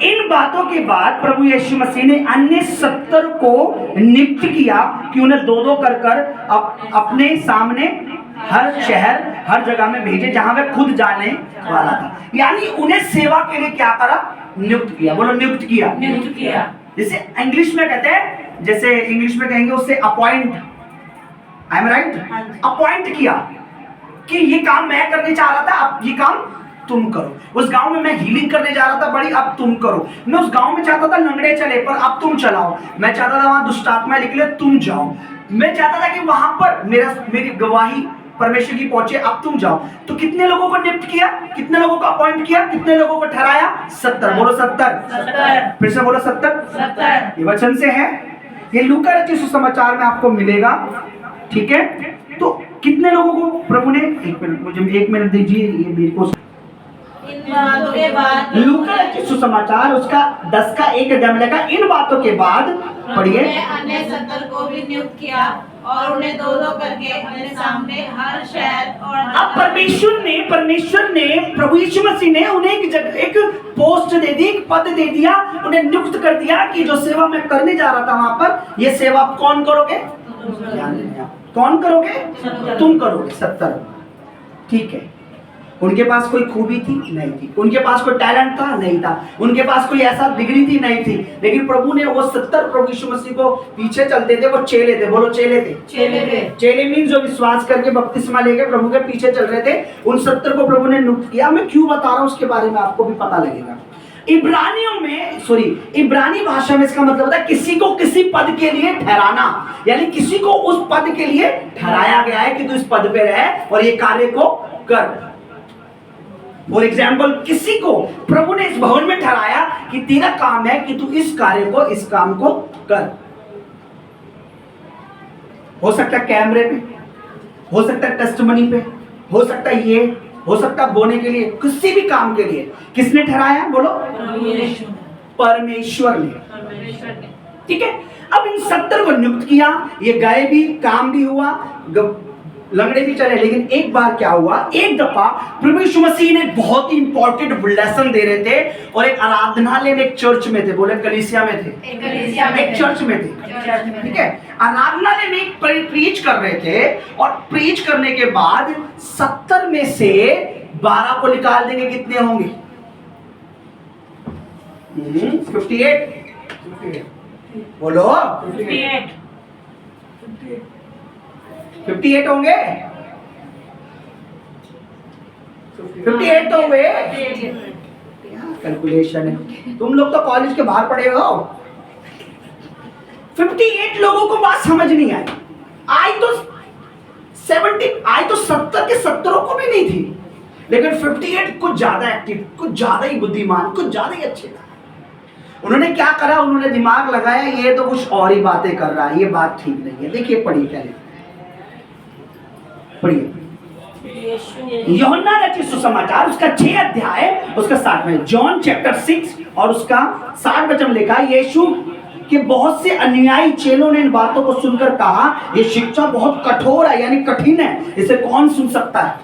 इन बातों के बाद प्रभु यीशु मसीह ने अन्य 70 को नियुक्त किया कि उन्हें दो दो कर अपने सामने हर शहर हर जगह में भेजे जहां वे खुद जाने वाला था। यानी उन्हें सेवा के लिए क्या करा? नियुक्त किया। बोलो नियुक्त किया। नियुक्त किया। जैसे इंग्लिश में कहते हैं, जैसे इंग्लिश में कहेंगे उससे appoint. I am right? Appoint किया कि ये काम मैं करने चाह रहा था, अब ये काम तुम करो। उस गांव में मैं हीलिंग करने जा रहा था बड़ी, अब तुम करो। मैं उस गांव में चाहता था लंगड़े चले, पर अब तुम चलाओ। मैं चाहता था वहां दुष्ट आत्माएं निकले, तुम जाओ। मैं चाहता था कि वहां पर मेरी गवाही परमेश्वर की पहुंचे, अब तुम जाओ। तो कितने लोगों को नियुक्त किया? कितने लोगों को अपॉइंट किया? कितने लोगों को ठहराया? 70। बोलो 70। फिर से बोलो 70। ये वचन से है, ये लूका रचित सुसमाचार में आपको मिलेगा। ठीक है, तो कितने लोगों को प्रभु ने, एक मिनट मुझे 1 मिनट दीजिए, ये मेरे को इन बातों के बाद लूका रचित सुसमाचार उसका 10 का 1 अध्याय में लिखा, इन बातों के बाद पढ़िए, अन्य 70 को भी नियुक्त किया और उन्हें दो दो करके अपने सामने हर शहर और अब परमेश्वर ने प्रभु यीशु मसीह ने उन्हें एक पोस्ट दे दी, एक पद दे दिया, उन्हें नियुक्त कर दिया कि जो सेवा मैं करने जा रहा था वहां पर, ये सेवा आप कौन करोगे? कौन करोगे? तुम करोगे। 70। ठीक है। उनके पास कोई खूबी थी? नहीं थी। उनके पास कोई टैलेंट था? नहीं था। उनके पास कोई ऐसा डिग्री थी? नहीं थी। लेकिन प्रभु ने वो 70 प्रभु यीशु मसीह को पीछे चलते थे, वो चेले थे। बोलो चेले थे। चेले मीन जो विश्वास करके बपतिस्मा लेके प्रभु के पीछे चल रहे थे, उन 70 को प्रभु ने नियुक्त किया। मैं क्यों बता रहा हूं उसके बारे में आपको भी पता लगेगा। इब्रानी भाषा में इसका मतलब होता है किसी को किसी पद के लिए ठहराना, यानी किसी को उस पद के लिए ठहराया गया है कि तू इस पद पे रह और ये कार्य को कर। फॉर एग्जाम्पल, किसी को प्रभु ने इस भवन में ठहराया कि तेरा काम है कि तू इस कार्य को, इस काम को कर। हो सकता है कैमरे पे, हो सकता है टेस्टमनी पे, हो सकता है ये, हो सकता है बोने के लिए, किसी भी काम के लिए किसने ठहराया? बोलो परमेश्वर ने। ठीक है। अब इन 70 को नियुक्त किया, ये गए भी, काम भी हुआ, लंगड़े भी चले। लेकिन एक बार क्या हुआ, एक दफा प्रभु यीशु मसीह ने बहुत ही इंपॉर्टेंट लेसन दे रहे थे और एक आराधनालय में, एक चर्च में थे। बोले कलीसिया में थे, एक चर्च में थे। ठीक है, आराधनालय में प्रीच कर रहे थे और प्रीच करने के बाद 70 में से 12 को निकाल देंगे। कितने होंगे? 58। बोलो 58 होंगे। 58 होंगे। कैलकुलेशन है, तुम लोग तो कॉलेज के बाहर पढ़े हो। 58 लोगों को बात समझ नहीं आई। आई तो 70 के 70 को भी नहीं थी, लेकिन 58 कुछ ज्यादा एक्टिव, कुछ ज्यादा ही बुद्धिमान, कुछ ज्यादा ही अच्छे था। उन्होंने क्या करा? उन्होंने दिमाग लगाया, ये तो कुछ और ही बातें कर रहा है, ये बात ठीक नहीं है। देखिए पढ़िए, क्या लिखा है, पढ़िए। यूहन्ना रचित सुसमाचार उसका 6 अध्याय उसका 7 में, जॉन चैप्टर 6 और उसका 60 वचन लिखा है, यीशु के बहुत से अनुयायी चेलों ने इन बातों को सुनकर कहा, ये शिक्षा बहुत कठोर है, यानी कठिन है, इसे कौन सुन सकता है?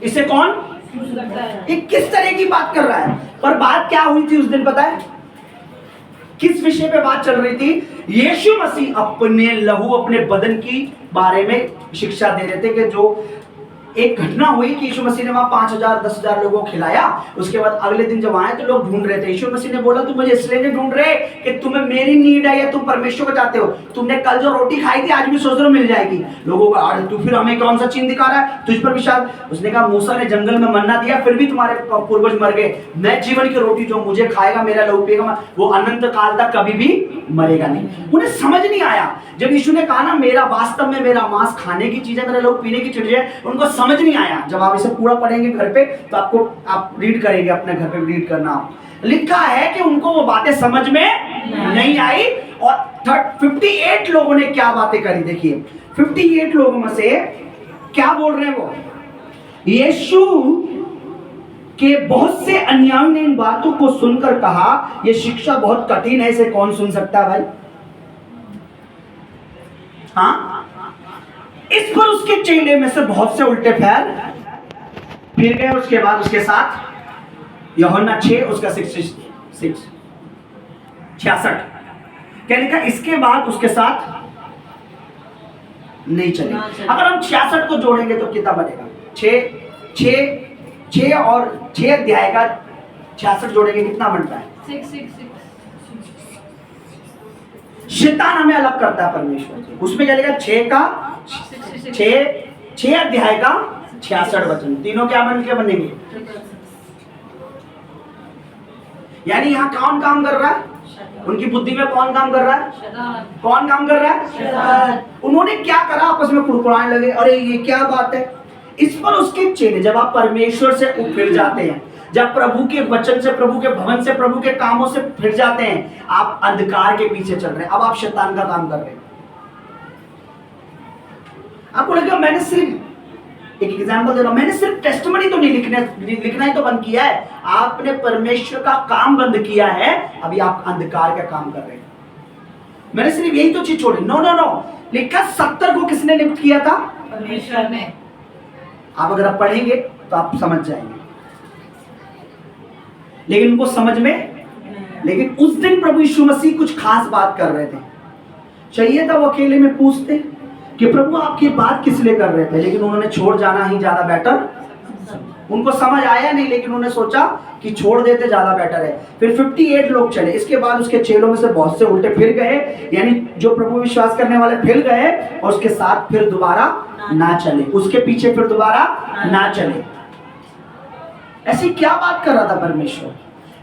इसे कौन? ये किस तरह की बात कर रहा है? पर बात क्या हुई थी उस दिन पता है? किस विषय पे बात चल रही थी? यीशु मसीह अपने लहू, अपने बदन की बारे में शिक्षा दे रहे थे कि जो एक घटना हुई कि यीशु मसीह ने वहां 5000 10,000 लोगों को खिलाया। उसके बाद अगले दिन जब आए तो लोग ढूंढ रहे थे। यीशु मसीह ने बोला, तुम मुझे इसलिए नहीं ढूंढ रहे कि तुम्हें मेरी नीड है या तुम परमेश्वर को चाहते हो। तुमने कल जो रोटी खाई थी आज भी सोच रहे हो मिल जाएगी। लोगों का, अरे तू फिर हमें कौन सा चिन्ह दिखा रहा है, तुझ पर विश्वास। उसने कहा, मूसा ने जंगल में मन्ना दिया फिर भी तुम्हारे पूर्वज मर गए। मैं जीवन की रोटी, जो मुझे खाएगा, मेरा लहू पिएगा, वो अनंत काल तक कभी भी मरेगा नहीं। उन्हें समझ नहीं आया जब यीशु ने कहा ना, मेरा वास्तव में मेरा मांस खाने की चीज है, मेरा लहू पीने की चीज है। उनको समझ नहीं आया। जब आप इसे पूरा पढ़ेंगे घर पे तो आप रीड करेंगे, अपने घर पे रीड करना। लिखा है कि उनको वो बातें समझ में नहीं आई। और 58 लोगों ने क्या बातें करी, देखिए 58 लोगों में से क्या बोल रहे हैं वो? यीशु के बहुत से अनुयायियों ने इन बातों को सुनकर कहा, यह शिक्षा बहुत कठिन है, इसे कौन सुन सकता है भाई? हाँ, इस पर उसके चेले में से बहुत से उल्टे पैर फिर गए उसके बाद उसके साथ। यूहन्ना 6 उसका 66 66 क्या लिखा, इसके बाद उसके साथ नहीं चले। अगर हम 66 को जोड़ेंगे तो कितना बनेगा, 6 और 6 अध्याय का 66 जोड़ेंगे कितना बनता है, 666। शैतान हमें अलग करता है परमेश्वर से। उसमें क्या लिखा, 6 अध्याय का 66 वचन, तीनों क्या बन के बनेंगे। यानी यहाँ कौन काम कर रहा है, उनकी बुद्धि में कौन काम कर रहा है, कौन काम कर रहा है। उन्होंने क्या करा, आपस में कुड़कुड़ाने लगे, अरे ये क्या बात है। इस पर उसके चेले, जब आप परमेश्वर से फिर जाते हैं, जब प्रभु के वचन से, प्रभु के भवन से, प्रभु के कामों से फिर जाते हैं, आप अंधकार के पीछे चल रहे हैं, अब आप शैतान का काम कर रहे हैं। आपको लगेगा मैंने सिर्फ एक एग्जांपल दे रहा हूं, मैंने सिर्फ टेस्टिमनी तो नहीं लिखना ही तो बंद किया है, आपने परमेश्वर का काम बंद किया है, अभी आप अंधकार का काम कर रहे हैं। मैंने सिर्फ यही तो चीज छोड़ी, नो नो नो, लिखा 70 को किसने नियुक्त किया था, परमेश्वर ने। आप अगर आप पढ़ेंगे तो आप समझ जाएंगे, लेकिन उनको समझ में, लेकिन उस दिन प्रभु यीशु मसीह कुछ खास बात कर रहे थे। चाहिए था वो अकेले में पूछते कि प्रभु आपकी बात किस लिए कर रहे थे, लेकिन उन्होंने छोड़ जाना ही ज्यादा बेटर, उनको समझ आया नहीं, लेकिन उन्होंने सोचा कि छोड़ देते ज्यादा बेटर है। फिर 58 लोग चले, इसके बाद उसके चेलों में से बहुत से उल्टे फिर गए, यानी जो प्रभु विश्वास करने वाले फिर गए, और उसके साथ फिर दोबारा ना चले, उसके पीछे फिर दोबारा ना चले। ऐसी क्या बात कर रहा था परमेश्वर,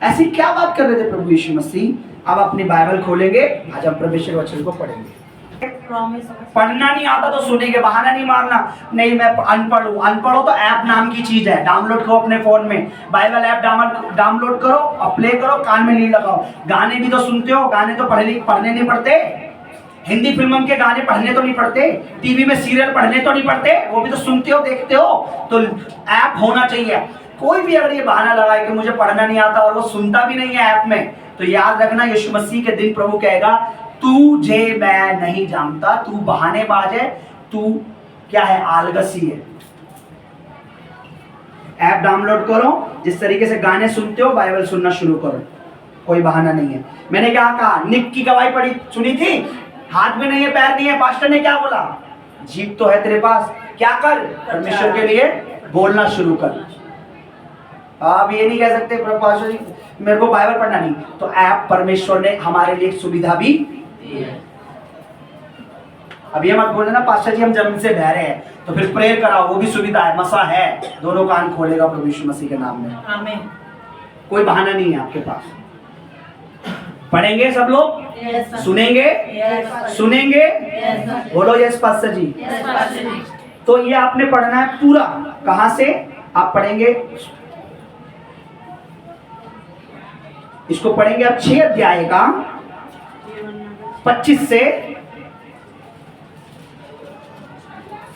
ऐसी क्या बात कर रहे थे प्रभु यीशु मसीह। अब अपनी बाइबल खोलेंगे, आज हम परमेश्वर वचन को पढ़ेंगे। पढ़ना नहीं आता तो सुनेंगे, बहाना नहीं मारना, नहीं मैं अनपढ़ हूँ। अनपढ़ हो तो ऐप नाम की चीज है, डाउनलोड करो अपने फोन में, बाइबल ऐप डाउनलोड करो और प्ले करो, कान में नहीं लगाओ। गाने भी तो सुनते हो, गाने तो पढ़ने नहीं पड़ते, हिंदी फिल्म के गाने पढ़ने तो नहीं पड़ते, टीवी में सीरियल पढ़ने तो नहीं पड़ते, वो भी तो सुनते हो, देखते हो। तो ऐप होना चाहिए। कोई भी अगर ये बहाना लगाए कि मुझे पढ़ना नहीं आता और वो सुनता भी नहीं है ऐप में, तो याद रखना यीशु मसीह के दिन प्रभु कहेगा, तुझे मैं नहीं जानता, तू बहानेबाज है, तू क्या है, आलसी है। ऐप डाउनलोड करो, जिस तरीके से गाने सुनते हो बाइबल सुनना शुरू करो, कोई बहाना नहीं है। मैंने क्या कहा, निक की गवाही पढ़ी सुनी थी, हाथ में नहीं है पैर नहीं है, पास्टर ने क्या बोला, जीभ तो है तेरे पास, क्या कर, परमेश्वर के लिए बोलना शुरू कर। आप ये नहीं कह सकते पास्टर जी मेरे को बाइबल पढ़ना नहीं, तो ऐप परमेश्वर ने हमारे लिए सुविधा भी दी है। अब ये मत बोलना पास्टर जी हम जमीन से बह रहे हैं तो फिर प्रेयर कराओ, वो भी सुविधा है, मसा है, दोनों कान खोलेगा प्रभु यीशु मसीह के नाम में। आमीन। कोई बहाना नहीं है आपके पास। पढ़ेंगे सब लोग, Yes, सुनेंगे, Yes, सुनेंगे, Yes, बोलो यस पास्टर जी। Yes, पास्टर जी। तो ये आपने पढ़ना है पूरा, कहां से आप पढ़ेंगे, इसको पढ़ेंगे आप 6 अध्याय का 25 से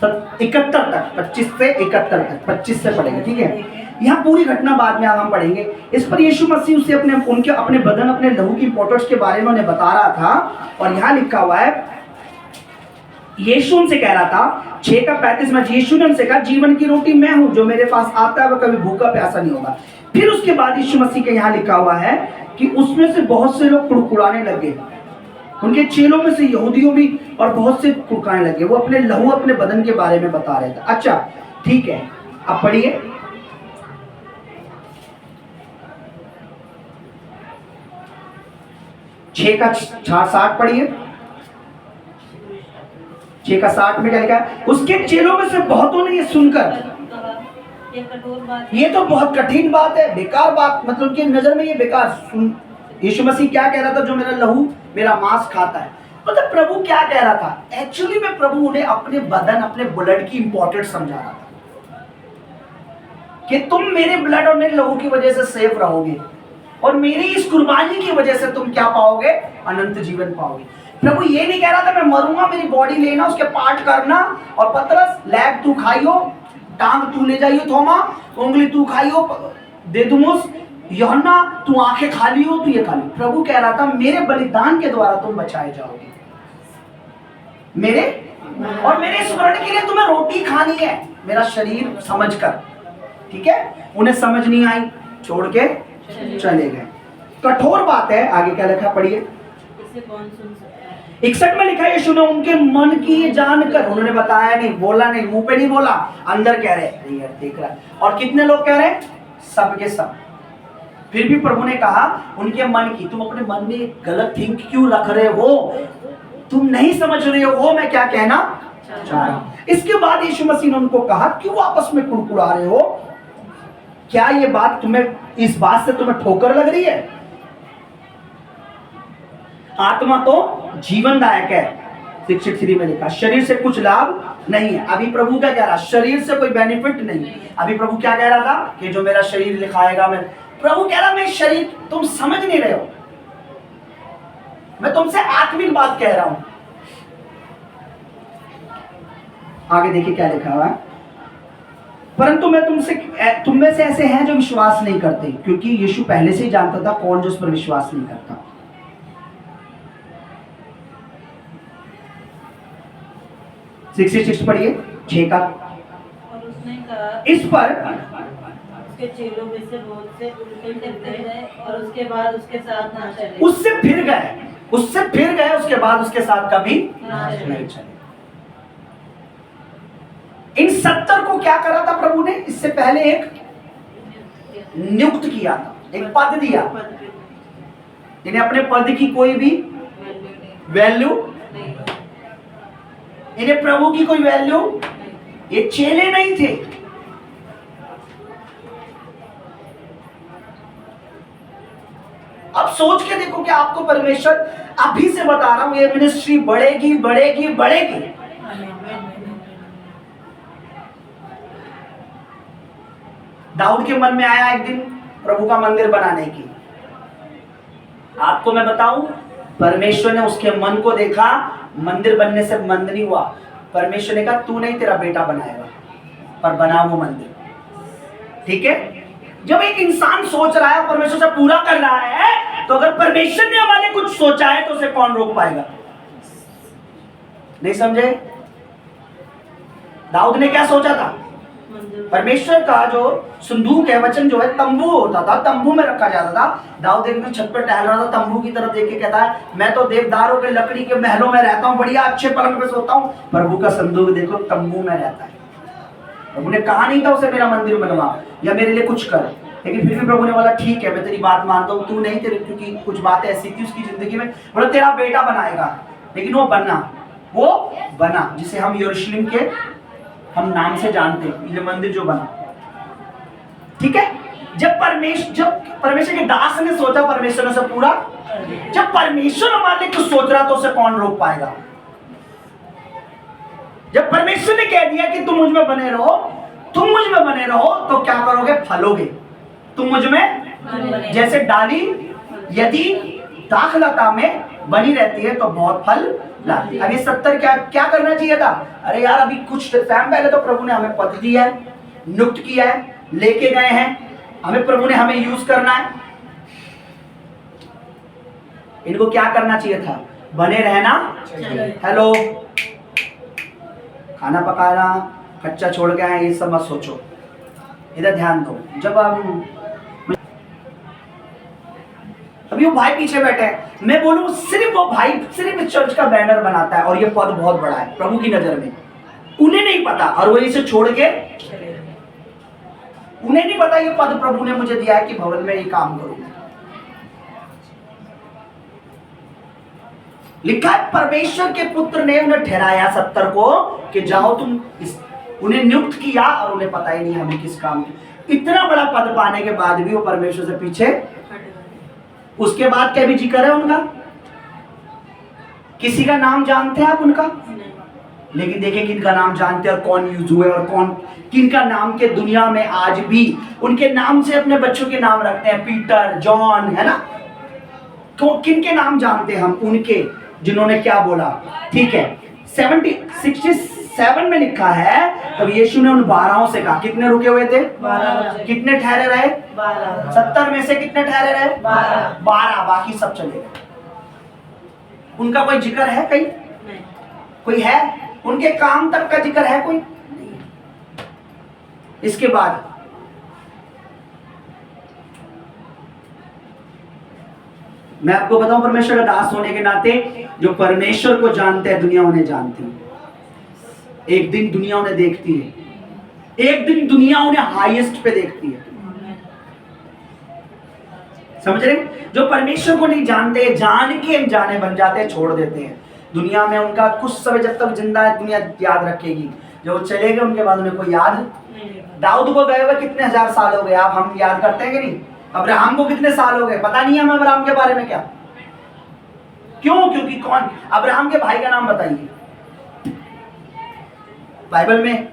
71 तक, 25 से 71 तक, 25 से पढ़ेंगे, ठीक है। यहाँ पूरी घटना बाद में हम पढ़ेंगे। इस पर यीशु मसीह उसे अपने बदन, अपने लहू की इंपॉर्टेंस के बारे में उन्हें बता रहा था। और यहाँ लिखा हुआ है, यीशु उनसे कह रहा था 6 का 35 में, यीशु ने उनसे कहा, जीवन की रोटी मैं हूं, जो मेरे पास आता है वह कभी भूखा प्यासा नहीं होगा। फिर उसके बाद यीशु मसीह के यहाँ लिखा हुआ है कि उसमें से बहुत से लोग कुड़कुड़ाने लगे, उनके चेलों में से यहूदियों भी और बहुत से कुड़कुड़ाने लगे। वो अपने लहू, अपने बदन के बारे में बता रहे थे। अच्छा ठीक है, अब पढ़िए, छह का 60 पढ़िए, 6 का 60 में क्या लिखा है, उसके चेलों में से बहुतों ने ये सुनकर, ये कठोर बात, ये तो बहुत कठिन बात है, बेकार बात, मतलब उनकी नजर में ये बेकार। यीशु मसीह क्या कह रहा था, जो मेरा लहू मेरा मांस खाता है, मतलब प्रभु क्या कह रहा था, एक्चुअली में प्रभु उन्हें अपने बदन, अपने ब्लड की इंपॉर्टेंस समझा रहा था कि तुम मेरे ब्लड और मेरे लहू की वजह से सेफ रहोगे, और मेरी इस कुर्बानी की वजह से तुम क्या पाओगे, अनंत जीवन पाओगे। प्रभु ये नहीं कह रहा था मैं मरूंगा, मेरी बॉडी लेना, उसके पार्ट करना, और पतरस लैग तू खाइयो, टांग तू ले जाइयो, थोमा उंगली तू खाइयो, दिदुमुस यूहन्ना तू आंखें खा लियो, तू ये खा लियो। प्रभु कह रहा था मेरे बलिदान के द्वारा तुम बचाए जाओगे, मेरे और मेरे स्मरण के लिए तुम्हें रोटी खानी है, मेरा शरीर समझकर, ठीक है। उन्हें समझ नहीं आई, छोड़ के चले गए। कठोर बात है। आगे क्या लिखा पढ़िए। इसे कौन सुन सकता है? 61 में लिखा है यीशु ने उनके मन की जानकर, उन्होंने बताया नहीं, बोला नहीं, मुंह पे नहीं बोला, अंदर कह रहे अरे यार देख रहा है। और कितने लोग कह रहे हैं? सब के सब। फिर भी प्रभु ने कहा उनके मन की, तुम अपने मन में गलत थिंक क्यों रख रहे हो? तुम नहीं समझ रहे हो मैं क्या कहना चाह रहा हूं। इसके बाद यीशु मसीह ने उनको कहा क्यों आपस में कुड़कुड़ा रहे हो? क्या ये बात तुम्हें, इस बात से तुम्हें ठोकर लग रही है? आत्मा तो जीवनदायक है। 63 में लिखा शरीर से कुछ लाभ नहीं है। अभी प्रभु क्या कह रहा? शरीर से कोई बेनिफिट नहीं। अभी प्रभु क्या कह रहा था कि जो मेरा शरीर लिखाएगा, मैं, प्रभु कह रहा मैं शरीर, तुम समझ नहीं रहे हो, मैं तुमसे आत्मिक बात कह रहा हूं। आगे देखिए क्या लिखा हुआ है। परंतु मैं तुम में से ऐसे हैं जो विश्वास नहीं करते, क्योंकि यीशु पहले से ही जानता था कौन जो उस पर विश्वास नहीं करता। सिक्स पढ़िए 6 का। और उसने कहा इस पर उसके चेलों में से बहुत से उल्टे फिरते गए और उसके बाद उसके साथ ना चले। उससे फिर गए, उसके बाद उसके साथ कभी नहीं चले। इन 70 को क्या करा था प्रभु ने? इससे पहले एक नियुक्त किया था, एक पद दिया। इन्हें अपने पद की कोई भी वैल्यू, इन्हें प्रभु की कोई वैल्यू, ये चेले नहीं थे। अब सोच के देखो कि आपको परमेश्वर अभी से बता रहा हूं, ये मिनिस्ट्री बढ़ेगी बढ़ेगी बढ़ेगी। दाऊद के मन में आया एक दिन प्रभु का मंदिर बनाने की। आपको मैं बताऊं, परमेश्वर ने उसके मन को देखा, मंदिर बनने से मंद नहीं हुआ। परमेश्वर ने कहा तू नहीं, तेरा बेटा बनाएगा, पर बना वो मंदिर। ठीक है? जब एक इंसान सोच रहा है, परमेश्वर से पूरा कर रहा है, तो अगर परमेश्वर ने हमारे कुछ सोचा है तो उसे कौन रोक पाएगा? नहीं समझे? दाऊद ने क्या सोचा था? परमेश्वर का जो संदूक है, वचन जो है, तंबू होता था, तंबू में रखा जाता था। दाऊद एक दिन छत पर टहल रहा था, तंबू की तरफ देख के कहता है मैं तो देवदारों के लकड़ी के महलों में रहता हूँ, बढ़िया अच्छे पलंग पे सोता हूँ, प्रभु का संदूक देखो तंबू में रहता है। प्रभु ने कहा नहीं था उसे मेरा मंदिर बनवा या मेरे लिए कुछ कर, लेकिन फिर भी प्रभु ने बोला ठीक है मैं तेरी बात मानता हूँ, तू नहीं, तेरे क्योंकि कुछ बातें ऐसी थी उसकी जिंदगी में, बोला तेरा बेटा बनाएगा। लेकिन वो बना जिसे हम यरूशलेम के हम नाम से जानते हैं, ये मंदिर जो बना। ठीक है? जब परमेश्वर के दास ने सोचा, परमेश्वर ने उसे पूरा। जब परमेश्वर हमारे लिए कुछ सोच रहा तो उसे कौन रोक पाएगा? जब परमेश्वर ने कह दिया कि तुम मुझ में बने रहो, तो क्या करोगे? फलोगे। तुम मुझ में, जैसे डाली यदि दाखलता में बनी रहती है तो बहुत फल लाती है। अभी 70 क्या करना चाहिए था? अरे यार अभी कुछ टाइम पहले तो प्रभु ने हमें पद दिया है, नियुक्त किया है, लेके गए हैं, प्रभु ने हमें यूज करना है। इनको क्या करना चाहिए था? बने रहना। हेलो, खाना पकाना, कच्चा छोड़ के आए, ये सब मत सोचो, इधर ध्यान दो। जब अभी वो भाई पीछे बैठे हैं, मैं बोलूं सिर्फ वो भाई सिर्फ चर्च का बैनर बनाता है और ये पद बहुत बड़ा है प्रभु की नजर में, उन्हें नहीं पता, और वो इसे छोड़ के, उन्हें नहीं पता ये पद प्रभु ने मुझे दिया है कि भवन में ये काम करूंगा। लिखा है परमेश्वर के पुत्र ने उन्हें ठहराया 70 को कि जाओ तुम उन्हें नियुक्त किया, और उन्हें पता ही नहीं हमें किस काम की। इतना बड़ा पद पाने के बाद भी वो परमेश्वर से पीछे। उसके बाद क्या भी जिक्र है उनका? किसी का नाम जानते हैं आप उनका? लेकिन देखिए किनका नाम जानते हैं और कौन यूज हुए, और कौन किनका नाम के दुनिया में आज भी उनके नाम से अपने बच्चों के नाम रखते हैं, पीटर, जॉन, है ना? तो किनके नाम जानते हैं हम? उनके जिन्होंने क्या बोला। ठीक है, 67 में लिखा है तब यीशु ने उन 12 से कहा, कितने रुके हुए थे? 12। कितने ठहरे रहे? 12। 70 में से कितने ठहरे रहे? 12। बाकी सब चले गए। उनका कोई जिक्र है कहीं? कोई है? उनके काम तक का जिक्र है कोई? इसके बाद मैं आपको बताऊं, परमेश्वर का दास होने के नाते जो परमेश्वर को जानते हैं दुनिया उन्हें जानती है। एक दिन दुनिया उन्हें देखती है, एक दिन दुनिया उन्हें हाईएस्ट पे देखती है। समझ रहे? जो परमेश्वर को नहीं जानते, जान के अनजाने बन जाते हैं, छोड़ देते हैं। दुनिया में उनका कुछ समय जब तक जिंदा है दुनिया याद रखेगी, जब वो चले गए उनके बाद उन्हें कोई याद। दाऊद को गए हुए कितने हजार साल हो गए, आप हम याद करते हैं कि नहीं? अब्राहम को कितने साल हो गए, पता नहीं है हमें अब्राहम के बारे में क्या। क्यों? क्योंकि कौन? अब्राहम के भाई का नाम बताइए बाइबल में।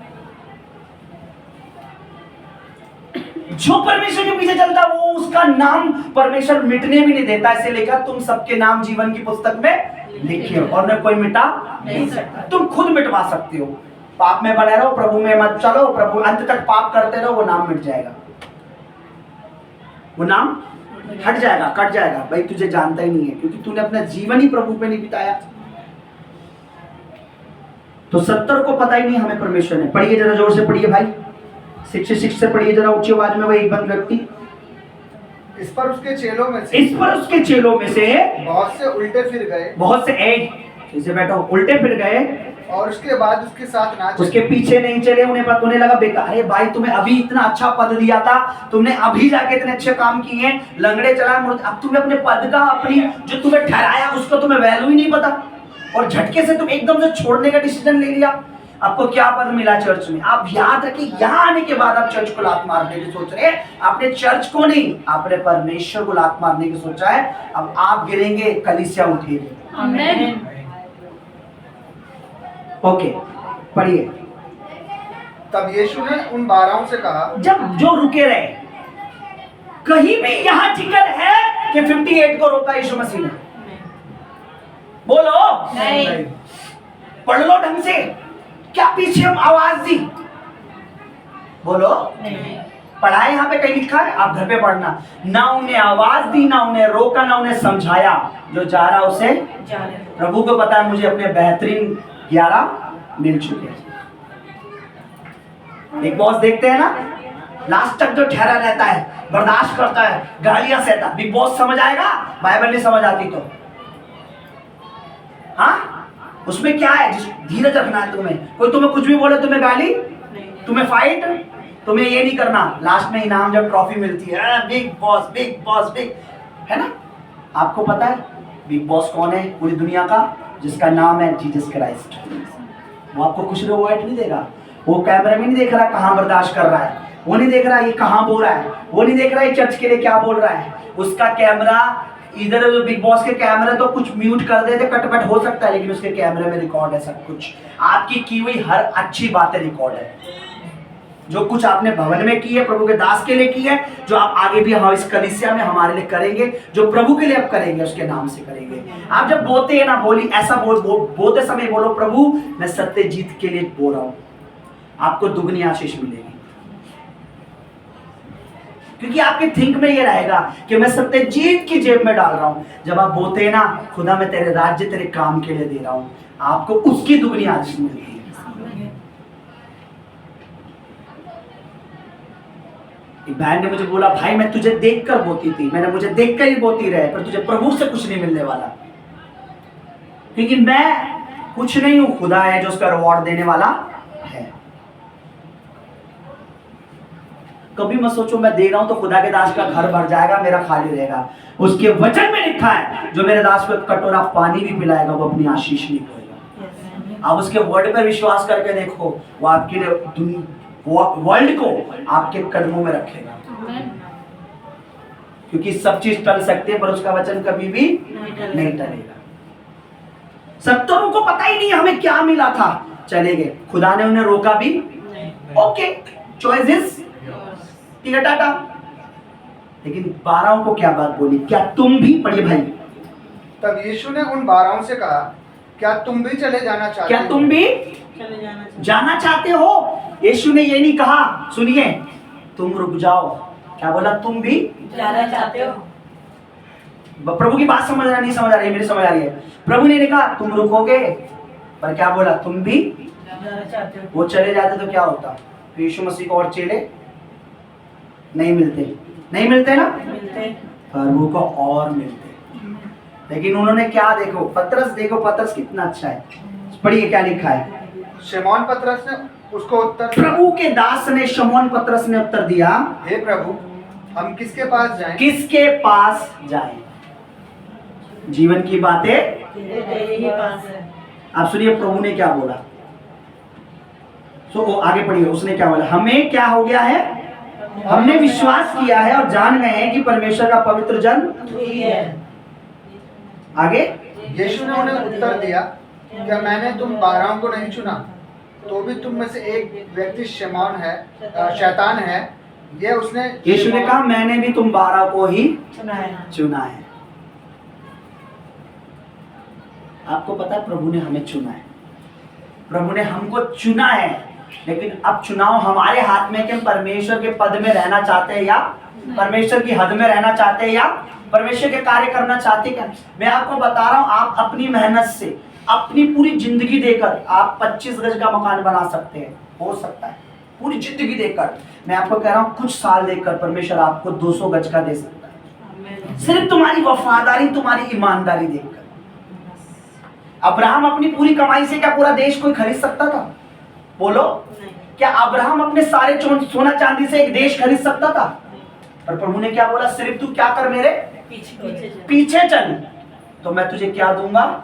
जो परमेश्वर के पीछे चलता है वो उसका नाम परमेश्वर मिटने भी नहीं देता। ऐसे लिखा, तुम सबके नाम जीवन की पुस्तक में लिखे और न कोई मिटा नहीं सकता। तुम खुद मिटवा सकते हो। पाप में बने रहो, प्रभु में मत चलो, प्रभु अंत तक पाप करते रहो, वो नाम मिट जाएगा, वो नाम हट जाएगा, कट जाएगा। भाई तुझे जानता ही नहीं है, क्योंकि तूने अपना जीवन ही प्रभु पे नहीं बिताया। तो 70 को पता ही नहीं हमें परमेश्वर ने। पढ़िए जरा, जोर से पढ़िए भाई, 66 से पढ़िए जरा ऊंची आवाज में। वही बंद व्यक्ति, इस पर उसके चेलों में से बहुत से उल्टे फिर गए, बहुत से इसे बैठो, उल्टे फिर गए और उसके बाद उसके साथ ना चले। उसके पीछे नहीं चले। उन्हें लगा बेकार है भाई, तुम्हें अभी इतना अच्छा पद दिया था, तुमने अभी जाके इतने अच्छे काम किए, लंगड़े चला मुर्द, अब तुम्हें अपने पद का, अपनी जो तुम्हें ठहराया उसका तुम्हें वैल्यू ही नहीं पता, और झटके से तुम एकदम से छोड़ने का डिसीजन ले लिया। आपको क्या पद मिला चर्च में? आप याद रखिए, यहाँ आने के बाद आप चर्च को लात मारने की सोच रहे हैं। आपने चर्च को नहीं, आपने परमेश्वर को लात मारने की सोचा है। अब आप गिरेंगे, कलीसिया उठेगी। आमीन। ओके, पढ़िए। तब यीशु ने उन 12 से कहा, जब जो रुके रहे, कहीं भी यहाँ जिक्र है कि 58 को रोका यीशु मसीह ने? बोलो नहीं। पढ़ लो ढंग से। क्या पीछे हम आवाज दी? बोलो नहीं। पढ़ा है यहाँ पे कहीं लिखा है? आप घर पे पढ़ना। ना उन्हें आवाज दी, ना उन्हें रोका, ना उन्हें समझाया। जो जा रहा उसे प्रभु को पता है, मुझे अपने बेहतरीन 11 मिल चुके हैं। बिग बॉस देखते हैं ना, लास्ट तक जो ठहरा रहता है, बर्दाश्त करता है, गालियां सहता। बिग बॉस समझ आएगा? बाइबल नहीं समझ आती तो हाँ, उसमें क्या है? धीरज रखना है तुम्हें। कोई तुम्हें कुछ भी बोले, तुम्हें गाली, तुम्हें फाइट, तुम्हें ये नहीं करना। लास्ट में इनाम जब ट्रॉफी मिलती है, big boss, big boss, big, है ना? आपको पता है बिग बॉस कौन है पूरी दुनिया का? जिसका नाम है जीसस क्राइस्ट। वो आपको कुछ रिवॉर्ड नहीं देगा। वो कैमरे में नहीं देख रहा कहाँ बर्दाश्त कर रहा है, वो नहीं देख रहा ये कहाँ बोल रहा है, वो नहीं देख रहा है चर्च के लिए क्या बोल रहा है। उसका कैमरा इधर, बिग बॉस के कैमरे तो कुछ म्यूट कर देते, कटपट हो सकता है, लेकिन उसके कैमरे में रिकॉर्ड है सब कुछ। आपकी की हुई हर अच्छी बातें रिकॉर्ड है। जो कुछ आपने भवन में की है, प्रभु के दास के लिए की है, जो आप आगे भी इस कलीसिया में हमारे लिए करेंगे, जो प्रभु के लिए आप करेंगे, उसके नाम से करेंगे। आप जब बोलते हैं ना, बोली ऐसा बोलते समय बोलो, प्रभु मैं सत्यजीत के लिए बोल रहा हूं, आपको दुगनी आशीष मिलेगी। क्योंकि आपके थिंक में ये रहेगा कि मैं सत्यजीत की जेब में डाल रहा हूं। जब आप बोलते हैं ना, खुदा मैं तेरे राज्य, तेरे काम के लिए दे रहा हूं, आपको उसकी दुगनी आशीष मिलती है। बहन ने मुझे बोला, भाई मैं तुझे देखकर बोती थी, मैंने मुझे देखकर ही बोती रहे, पर तुझे प्रभु से कुछ नहीं मिलने वाला, क्योंकि मैं कुछ नहीं हूं, खुदा है जो उसका रिवॉर्ड देने वाला है। कभी मत सोचो मैं दे रहा हूं तो खुदा के दास का घर भर जाएगा, मेरा खाली रहेगा। उसके वचन में लिखा है, जो मेरे दास को एक कटोरा पानी भी पिलाएगा, वो अपनी आशीष नहीं खोएगा। आप उसके वर्ड पर विश्वास करके देखो, वो आपके लिए वर्ल्ड को आपके कदमों में रखेगा। क्योंकि सब चीज टल सकती है, पर उसका वचन कभी भी नहीं टलेगा। 70 को पता ही नहीं हमें क्या मिला था, चले गए, खुदा ने उन्हें रोका भी। ओके, चॉइसेस, ठीक है, टाटा। लेकिन 12 को क्या बात बोली? क्या तुम भी, पढ़िए भाई। तब यीशु ने उन 12 से कहा, क्या तुम भी चले जाना चाहते हो? क्या तुम भी जाना चाहते हो? यीशु ने ये नहीं कहा, सुनिए, तुम रुक जाओ। क्या बोला? तुम भी जाना चाहते हो? प्रभु की बात समझ रहा नहीं समझ आ रही है? मेरी समझ आ रही है। प्रभु ने कहा तुम रुकोगे, पर क्या बोला? तुम भी जाना चाहते हो। वो चले जाते तो क्या होता? तो यीशु मसीह को और चेले नहीं मिलते, नहीं मिलते ना, मिलते। प्रभु को और मिलते। लेकिन उन्होंने क्या, देखो पतरस, देखो पतरस कितना अच्छा है, पढ़िए क्या लिखा है। शमौन पतरस ने उसको उत्तर दिया, प्रभु के दास ने, शमौन पतरस ने उत्तर दिया, हे प्रभु, हम किसके पास जाएं? किसके पास जाएं? जीवन की बातें तेरे ही पास है। आप सुनिए प्रभु ने क्या बोला। आगे पढ़िए, उसने क्या बोला, हमें क्या हो गया है, हमने विश्वास किया है और जान गए हैं कि परमेश्वर का पवित्र जन तू ही है। आगे यीशु ने उन्हें उत्तर दिया, क्या मैंने तुम 12 को नहीं चुना? तो भी तुम में से एक व्यक्ति शैतान है। ये उसने, यीशु ने कहा मैंने भी तुम 12 को ही चुना है। आपको पता है प्रभु ने हमें चुना है, प्रभु ने हमको चुना है, लेकिन अब चुनाव हमारे हाथ में कि हम परमेश्वर के पद में रहना चाहते हैं या परमेश्वर की हद में रहना चाहते हैं या परमेश्वर के कार्य करना चाहते हैं। मैं आपको बता रहा हूं, आप अपनी मेहनत से अपनी पूरी जिंदगी देकर आप 25 गज का मकान बना सकते हैं, हो सकता है पूरी जिंदगी देकर। मैं आपको कह रहा हूं कुछ साल देकर परमेश्वर आपको 200 गज का दे सकता है, सिर्फ तुम्हारी वफादारी, तुम्हारी ईमानदारी देखकर। अब्राहम अपनी पूरी कमाई से क्या पूरा देश कोई खरीद सकता था? बोलो, क्या अब्राहम अपने सारे सोना चांदी से एक देश खरीद सकता था? पर प्रभु ने क्या बोला, सिर्फ तू क्या कर, मेरे पीछे चल, तो मैं तुझे क्या दूंगा,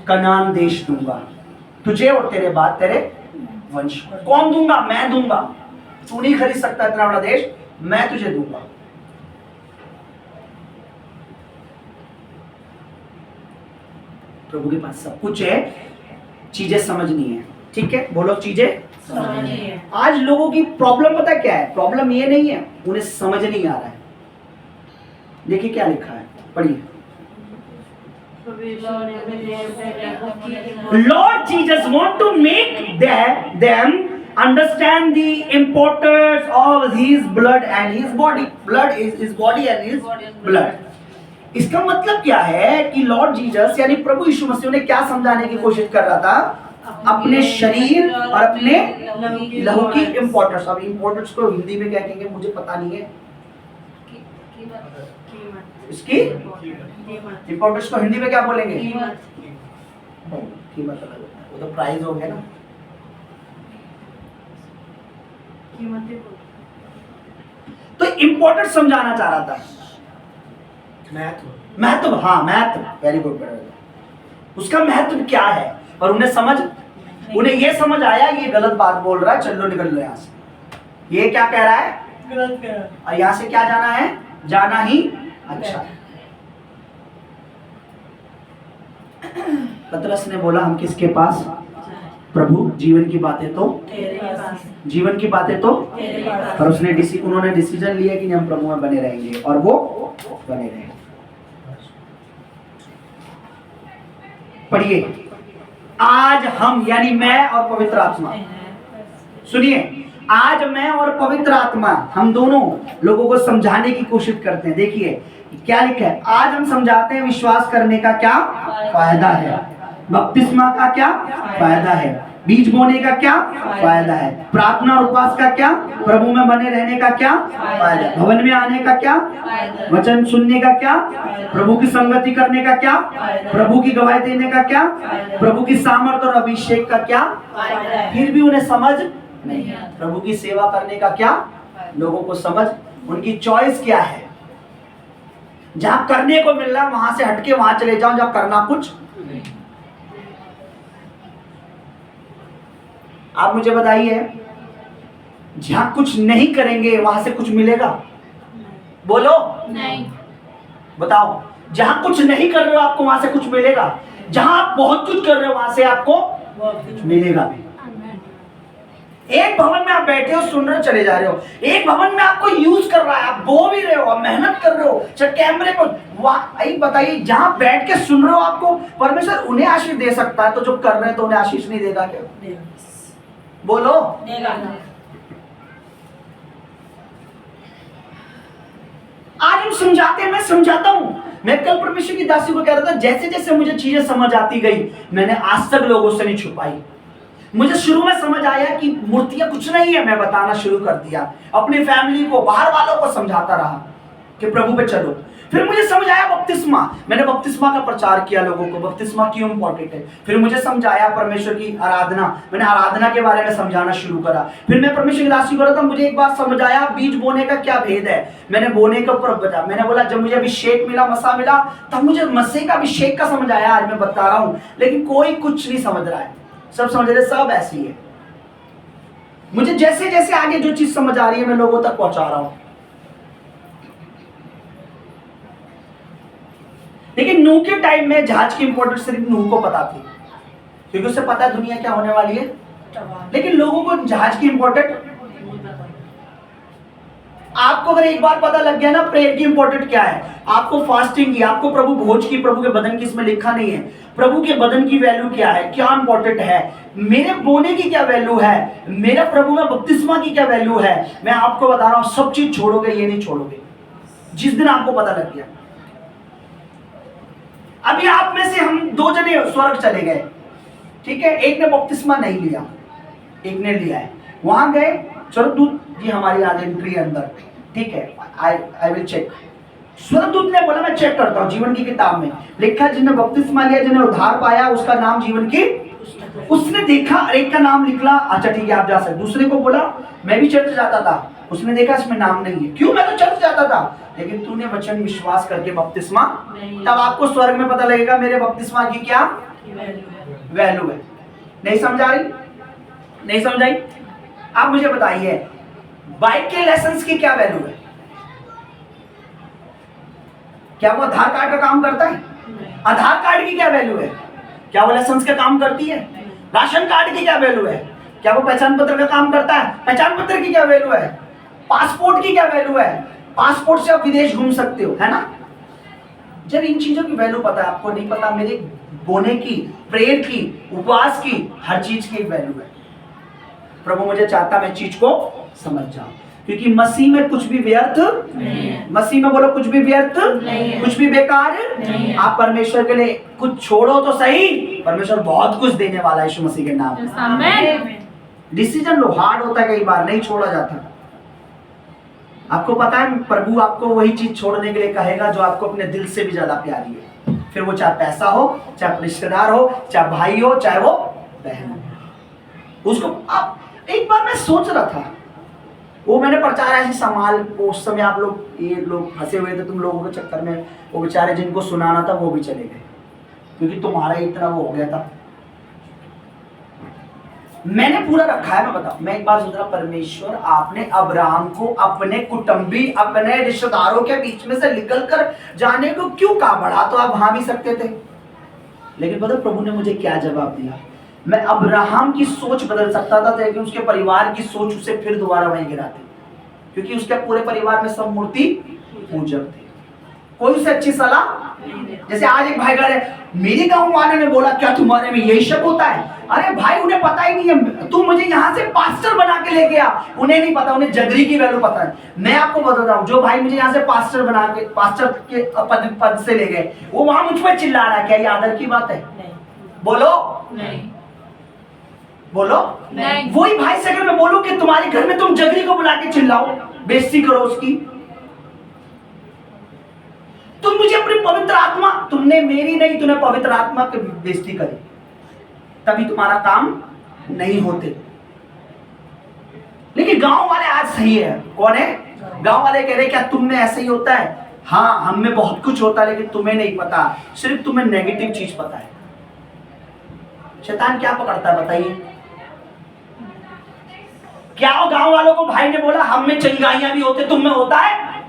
कनान देश दूंगा, तुझे और तेरे बाद तेरे वंश। कौन दूंगा? मैं दूंगा। तू नहीं खरीद सकता इतना बड़ा देश, मैं तुझे दूंगा। प्रभु के पास सब कुछ है, चीजें समझनी है। ठीक है, बोलो चीजें समझनी है। आज लोगों की प्रॉब्लम पता क्या है? प्रॉब्लम ये नहीं है, उन्हें समझ नहीं आ रहा है। देखिए क्या लिखा है, पढ़िए। Lord Jesus want to make them understand the importance of His blood and His body. Blood is His body and His blood. इसका मतलब क्या है कि लॉर्ड जीसस यानी प्रभु यीशु मसीह ने क्या समझाने की कोशिश कर रहा था? अपने शरीर और अपने लहू की इंपॉर्टेंस। अब इंपॉर्टेंस को हिंदी में क्या कहेंगे मुझे पता नहीं है, इसकी इंपॉर्टेंस को हिंदी में क्या बोलेंगे? कीमत अलग होता है, वो तो प्राइस हो गया ना। तो इंपॉर्टेंस समझाना चाह रहा था। महत्व, हाँ महत्व, वेरी गुड। उसका महत्व क्या है? और उन्हें ये समझ आया ये गलत बात बोल रहा है, चलो निकल लो यहाँ से। ये क्या कह रहा है? गलत कह रहा है। और यहाँ से क्या जाना है? जाना ही अच्छा। पतरस ने बोला हम किसके पास? प्रभु, जीवन की बातें तो जीवन की बातें तो पर उन्होंने डिसीजन लिया कि हम प्रभु में बने रहेंगे, और वो बने रहेंगे। पढ़िए, आज हम यानी मैं और पवित्र आत्मा, सुनिए, आज मैं और पवित्र आत्मा हम दोनों लोगों को समझाने की कोशिश करते हैं। देखिए क्या लिखा है, आज हम समझाते हैं विश्वास करने का क्या फायदा है, बपतिस्मा का क्या फायदा है, बीज बोने का क्या फायदा है, प्रार्थना और उपवास का क्या, प्रभु में बने रहने का क्या फायदा, भवन में आने का क्या, वचन सुनने का क्या, प्रभु की संगति करने का क्या, प्रभु की गवाही देने का क्या, प्रभु की सामर्थ और अभिषेक का क्या। फिर भी उन्हें समझ नहीं, प्रभु की सेवा करने का क्या लोगों को समझ। उनकी चॉइस क्या है? जहां करने को मिल रहा है वहां से हटके वहां चले जाओ जहां करना कुछ नहीं। आप मुझे बताइए, जहां कुछ नहीं करेंगे वहां से कुछ मिलेगा? बोलो नहीं। बताओ, जहां कुछ नहीं कर रहे हो आपको वहां से कुछ मिलेगा? जहां आप बहुत कुछ कर रहे हो वहां से आपको मिलेगा भी। एक भवन में आप बैठे हो, सुन रहे हो, चले जा रहे हो। एक भवन में आपको यूज कर रहा है, आप बो भी रहे हो, आप मेहनत कर रहे हो, चाहे कैमरे पर। बताइए, जहां बैठ के सुन रहे हो आपको परमेश्वर उन्हें आशीष दे सकता है, तो जो कर रहे हैं तो उन्हें आशीष नहीं देगा क्या? बोलो आज हम समझाते हैं, मैं समझाता हूं। मैं कल परमेश्वर की दासी को कह रहा था, जैसे जैसे मुझे चीजें समझ आती गई, मैंने आज तक लोगों से नहीं छुपाई। मुझे शुरू में समझ आया कि मूर्तियां कुछ नहीं है, मैं बताना शुरू कर दिया, अपनी फैमिली को, बाहर वालों को समझाता रहा। कि प्रभु पे चलो। फिर मुझे समझ आया बपतिस्मा, मैंने बपतिस्मा का प्रचार किया लोगों को, बपतिस्मा क्यों इंपॉर्टेंट है। फिर मुझे समझ आया परमेश्वर की आराधना, मैंने आराधना के बारे में समझाना शुरू करा। फिर मैं परमेश्वर की दासी कर रहा था, मुझे एक बात समझ आया बीज बोने का क्या भेद है। मैंने बोने के ऊपर बता, मैंने बोला जब मुझे अभिषेक मिला, मसा मिला, तब मुझे मसीह का अभिषेक का समझ आया। आज मैं बता रहा हूं, लेकिन कोई कुछ नहीं समझ रहा है, सब समझ रहे, सब ऐसी है। मुझे जैसे जैसे आगे जो चीज समझ आ रही है मैं लोगों तक पहुंचा रहा हूं। लेकिन नूह के टाइम में जहाज की इंपॉर्टेंस सिर्फ नूह को पता थी, क्योंकि उसे पता है दुनिया क्या होने वाली है। लेकिन लोगों को जहाज की इंपॉर्टेंट, आपको अगर एक बार पता लग गया ना प्रेयर की इंपॉर्टेंट क्या है, आपको फास्टिंग की, आपको प्रभु भोज की, प्रभु के बदन की, इसमें लिखा नहीं है प्रभु के बदन की वैल्यू क्या है, क्या इंपॉर्टेंट है, मेरे बोने की क्या वैल्यू है, मेरा प्रभु में बपतिस्मा की क्या वैल्यू है, मैं आपको बता रहा हूं सब चीज छोड़ोगे, ये नहीं छोड़ोगे जिस दिन आपको पता लग गया। अभी आप में से हम दो जने स्वर्ग चले गए, ठीक है, एक ने बपतिस्मा नहीं लिया, एक ने लिया है, वहां गए, स्वर्गदूत जी हमारी आज एंट्री है अंदर, ठीक है, आई विल चेक। स्वर्गदूत ने बोला मैं चेक करता हूं, जीवन की किताब में लिखा जिसने बपतिस्मा लिया, जिसने उद्धार पाया, उसका नाम जीवन की, उसने देखा एक का नाम निकला, अच्छा ठीक है आप जा सकते। दूसरे को बोला मैं भी चर्च जाता था, उसने देखा इसमें नाम नहीं है, क्यों, मैं तो चर्च जाता था, लेकिन तूने वचन विश्वास करके बपतिस्मा, तब आपको स्वर्ग में पता लगेगा मेरे बपतिस्मा की क्या वैल्यू है। नहीं समझा रही, नहीं समझाई? आप मुझे बताइए बाइक के लाइसेंस की क्या वैल्यू है? क्या वो आधार कार्ड का काम करता है? आधार कार्ड की क्या वैल्यू है? क्या वो लाइसेंस का काम करती है? राशन कार्ड की क्या वैल्यू है? क्या वो पहचान पत्र का काम करता है? पहचान पत्र की क्या वैल्यू है? पासपोर्ट की क्या वैल्यू है? पासपोर्ट से आप विदेश घूम सकते हो, है ना? जब इन चीजों की वैल्यू पता है, आपको नहीं पता मेरे बोने की, प्रेयर की, उपवास की, हर चीज की वैल्यू है। प्रभु मुझे चाहता मैं चीज को समझ जाऊं, क्योंकि मसीह में कुछ भी व्यर्थ नहीं है। मसीह में बोलो कुछ भी व्यर्थ नहीं है, कुछ भी बेकार नहीं है। आप परमेश्वर के लिए कुछ छोड़ो तो सही, परमेश्वर बहुत कुछ देने वाला है यीशु मसीह के नाम में। आमीन। डिसीजन लो, हार्ड होता है, कई बार नहीं छोड़ा जाता। आपको पता है प्रभु आपको वही चीज छोड़ने के लिए कहेगा जो आपको अपने दिल से भी ज्यादा प्यारी है, फिर वो चाहे पैसा हो, चाहे रिश्तेदार हो, चाहे भाई हो, चाहे वो बहन हो। उसको आप एक बार मैं सोच रहा था, वो मैंने प्रचार ऐसे संभाल, उस समय आप लोग ये लोग फंसे हुए थे तुम लोगों के चक्कर में, वो बेचारे जिनको सुनाना था वो भी चले गए, क्योंकि तुम्हारा इतना वो हो गया था। मैंने पूरा रखा है, मैं बताऊं, मैं एक बार सोच रहा, परमेश्वर आपने अब्राहम को अपने कुटुंबी, अपने रिश्तेदारों के बीच में से निकल कर जाने को क्यों कहा? बढ़ा तो आप वहां भी सकते थे, लेकिन पता प्रभु ने मुझे क्या जवाब दिया? मैं अब्राहम की सोच बदल सकता था, लेकिन उसके परिवार की सोच उसे फिर दोबारा वहीं गिराती, क्योंकि उसके पूरे परिवार में सब मूर्ति पूजक थे, कोई उसे अच्छी सलाह। जैसे आज एक भाई है, मेरे गांव वाले ने बोला क्या तुम्हारे में यही शक होता है? अरे भाई उन्हें पता ही नहीं है, तू मुझे यहाँ से पास्टर बना के ले गया, उन्हें नहीं पता, उन्हें जगरी की वैल्यू पता है। मैं आपको बता रहा हूँ, जो भाई मुझे यहाँ से पास्टर बना के, पास्टर के पद से ले गए, वो वहां मुझ पर चिल्ला रहा है, क्या ये आदर की बात है? बोलो नहीं, बोलो नहीं। वही भाई से अगर मैं बोलूं कि तुम्हारे घर में तुम जगरी को बुला के चिल्लाओ, बेइज्जती करो उसकी, तुम मुझे अपनी पवित्र आत्मा, तुमने मेरी नहीं, तूने पवित्र आत्मा की बेइज्जती करी, तभी तुम्हारा काम नहीं होते। लेकिन गांव वाले आज सही है, कौन है? गांव वाले कह रहे क्या तुम में ऐसे ही होता है? हाँ, हम में बहुत कुछ होता है, लेकिन तुम्हें नहीं पता, सिर्फ तुम्हें नेगेटिव चीज पता है। शैतान क्या पकड़ता है बताइए? क्या हो, गांव वालों को भाई ने बोला हम में चंगाइयां भी होते, तुम में होता है?